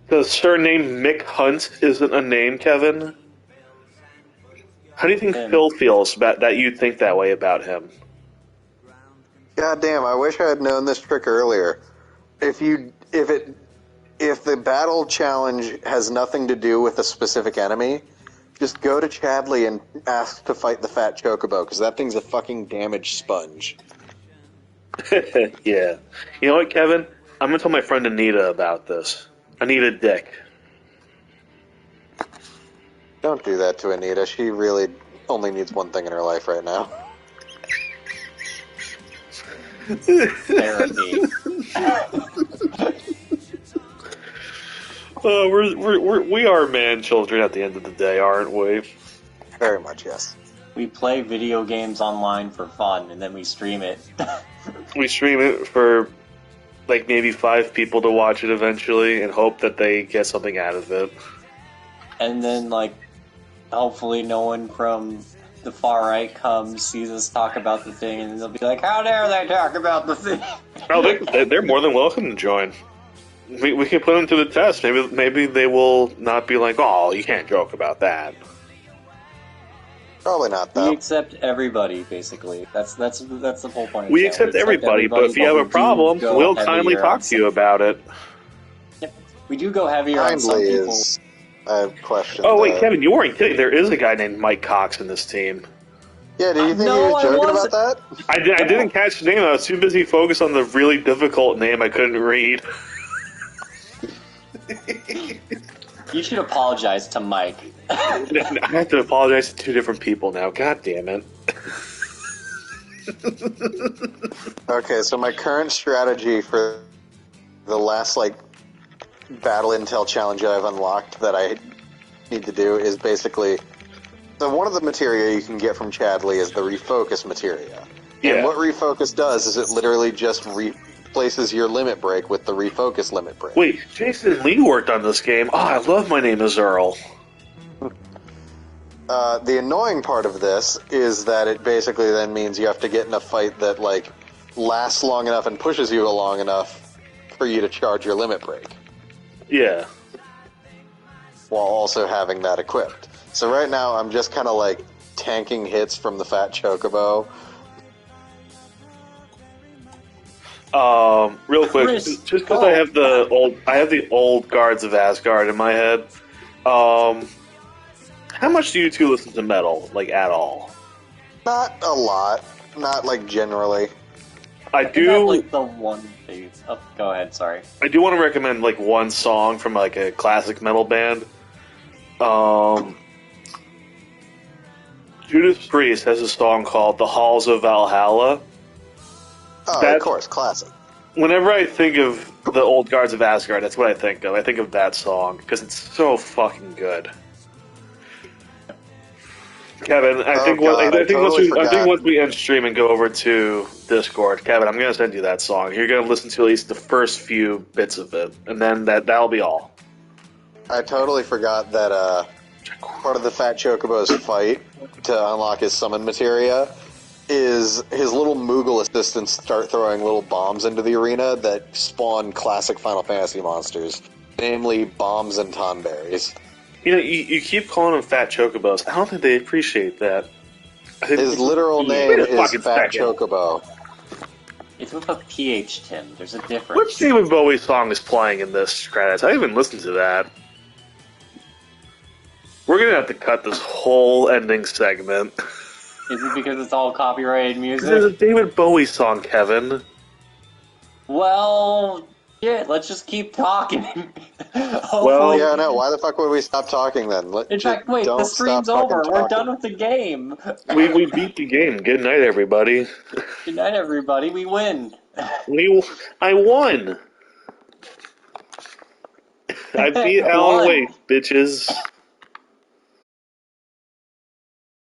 The surname Mick Hunt isn't a name, Kevin? How do you think Phil feels about that you think that way about him? God damn, I wish I had known this trick earlier. If the battle challenge has nothing to do with a specific enemy, just go to Chadley and ask to fight the fat chocobo, because that thing's a fucking damage sponge. Yeah. You know what, Kevin? I'm going to tell my friend Anita about this. Anita Dick. Don't do that to Anita. She really only needs one thing in her life right now. Therapy. We are man children at the end of the day, aren't we? Very much, yes. We play video games online for fun, and then we stream it. We stream it for like maybe 5 people to watch it eventually and hope that they get something out of it. And then, like, hopefully no one from the far right comes, sees us talk about the thing, and they'll be like, how dare they talk about the thing? Oh, they're more than welcome to join. We can put them to the test. Maybe they will not be like, oh, you can't joke about that. Probably not, We though. accept everybody, basically. That's the whole point. Of We the accept channel. everybody, but if you have a we problem, do go we'll heavier kindly on talk to you about it. Yep. We do go heavier on some Kindly people. is... I have questions. Oh, wait, Kevin, you weren't kidding. There is a guy named Mike Cox in this team. Yeah, do you think No, he was I joking wasn't. about that? I didn't catch the name. I was too busy focused on the really difficult name I couldn't read. You should apologize to Mike. I have to apologize to 2 different people now. God damn it. Okay, so my current strategy for the last, like, battle intel challenge that I've unlocked that I need to do is basically... So one of the materia you can get from Chadley is the refocus materia. Yeah. And what refocus does is it literally just replaces your limit break with the refocus limit break. Wait, Jason Lee worked on this game. Oh, I love My Name is Earl. The annoying part of this is that it basically then means you have to get in a fight that, like, lasts long enough and pushes you long enough for you to charge your limit break, Yeah. while also having that equipped. So right now I'm just kind of like tanking hits from the fat chocobo. Real quick, Chris, just because I have the old Guards of Asgard in my head. How much do you 2 listen to metal, like at all? Not a lot, not like generally. I You have, do. like, the one thing. Oh, go ahead, sorry. I do want to recommend like one song from like a classic metal band. Judas Priest has a song called "The Halls of Valhalla." Oh, That- of course, classic. Whenever I think of the old Guards of Asgard, that's what I think of. I think of that song because it's so fucking good. Kevin, I think once we end stream and go over to Discord, Kevin, I'm gonna send you that song. You're gonna listen to at least the first few bits of it, and then that'll be all. I totally forgot that part of the fat chocobo's fight to unlock his summon materia is his little Moogle assistants start throwing little bombs into the arena that spawn classic Final Fantasy monsters, namely bombs and tonberries. You know, you keep calling them fat chocobos. I don't think they appreciate that. I think His literal name Wait a is fucking Fat second. Chocobo. It's with a PH, Tim. There's a difference. Which David Bowie song is playing in this credits? I haven't listened to that. We're gonna have to cut this whole ending segment. Is it because it's all copyrighted This is a music? David Bowie song, Kevin. Well, shit, let's just keep talking. Hopefully. Well, Yeah, no. Why the fuck would we stop talking then? In fact, wait, don't the stream's stop fucking over. We're talking. done with the game. we beat the game. Good night, everybody. Good night, everybody. We win. I won. I beat Alan Won. Wake, bitches.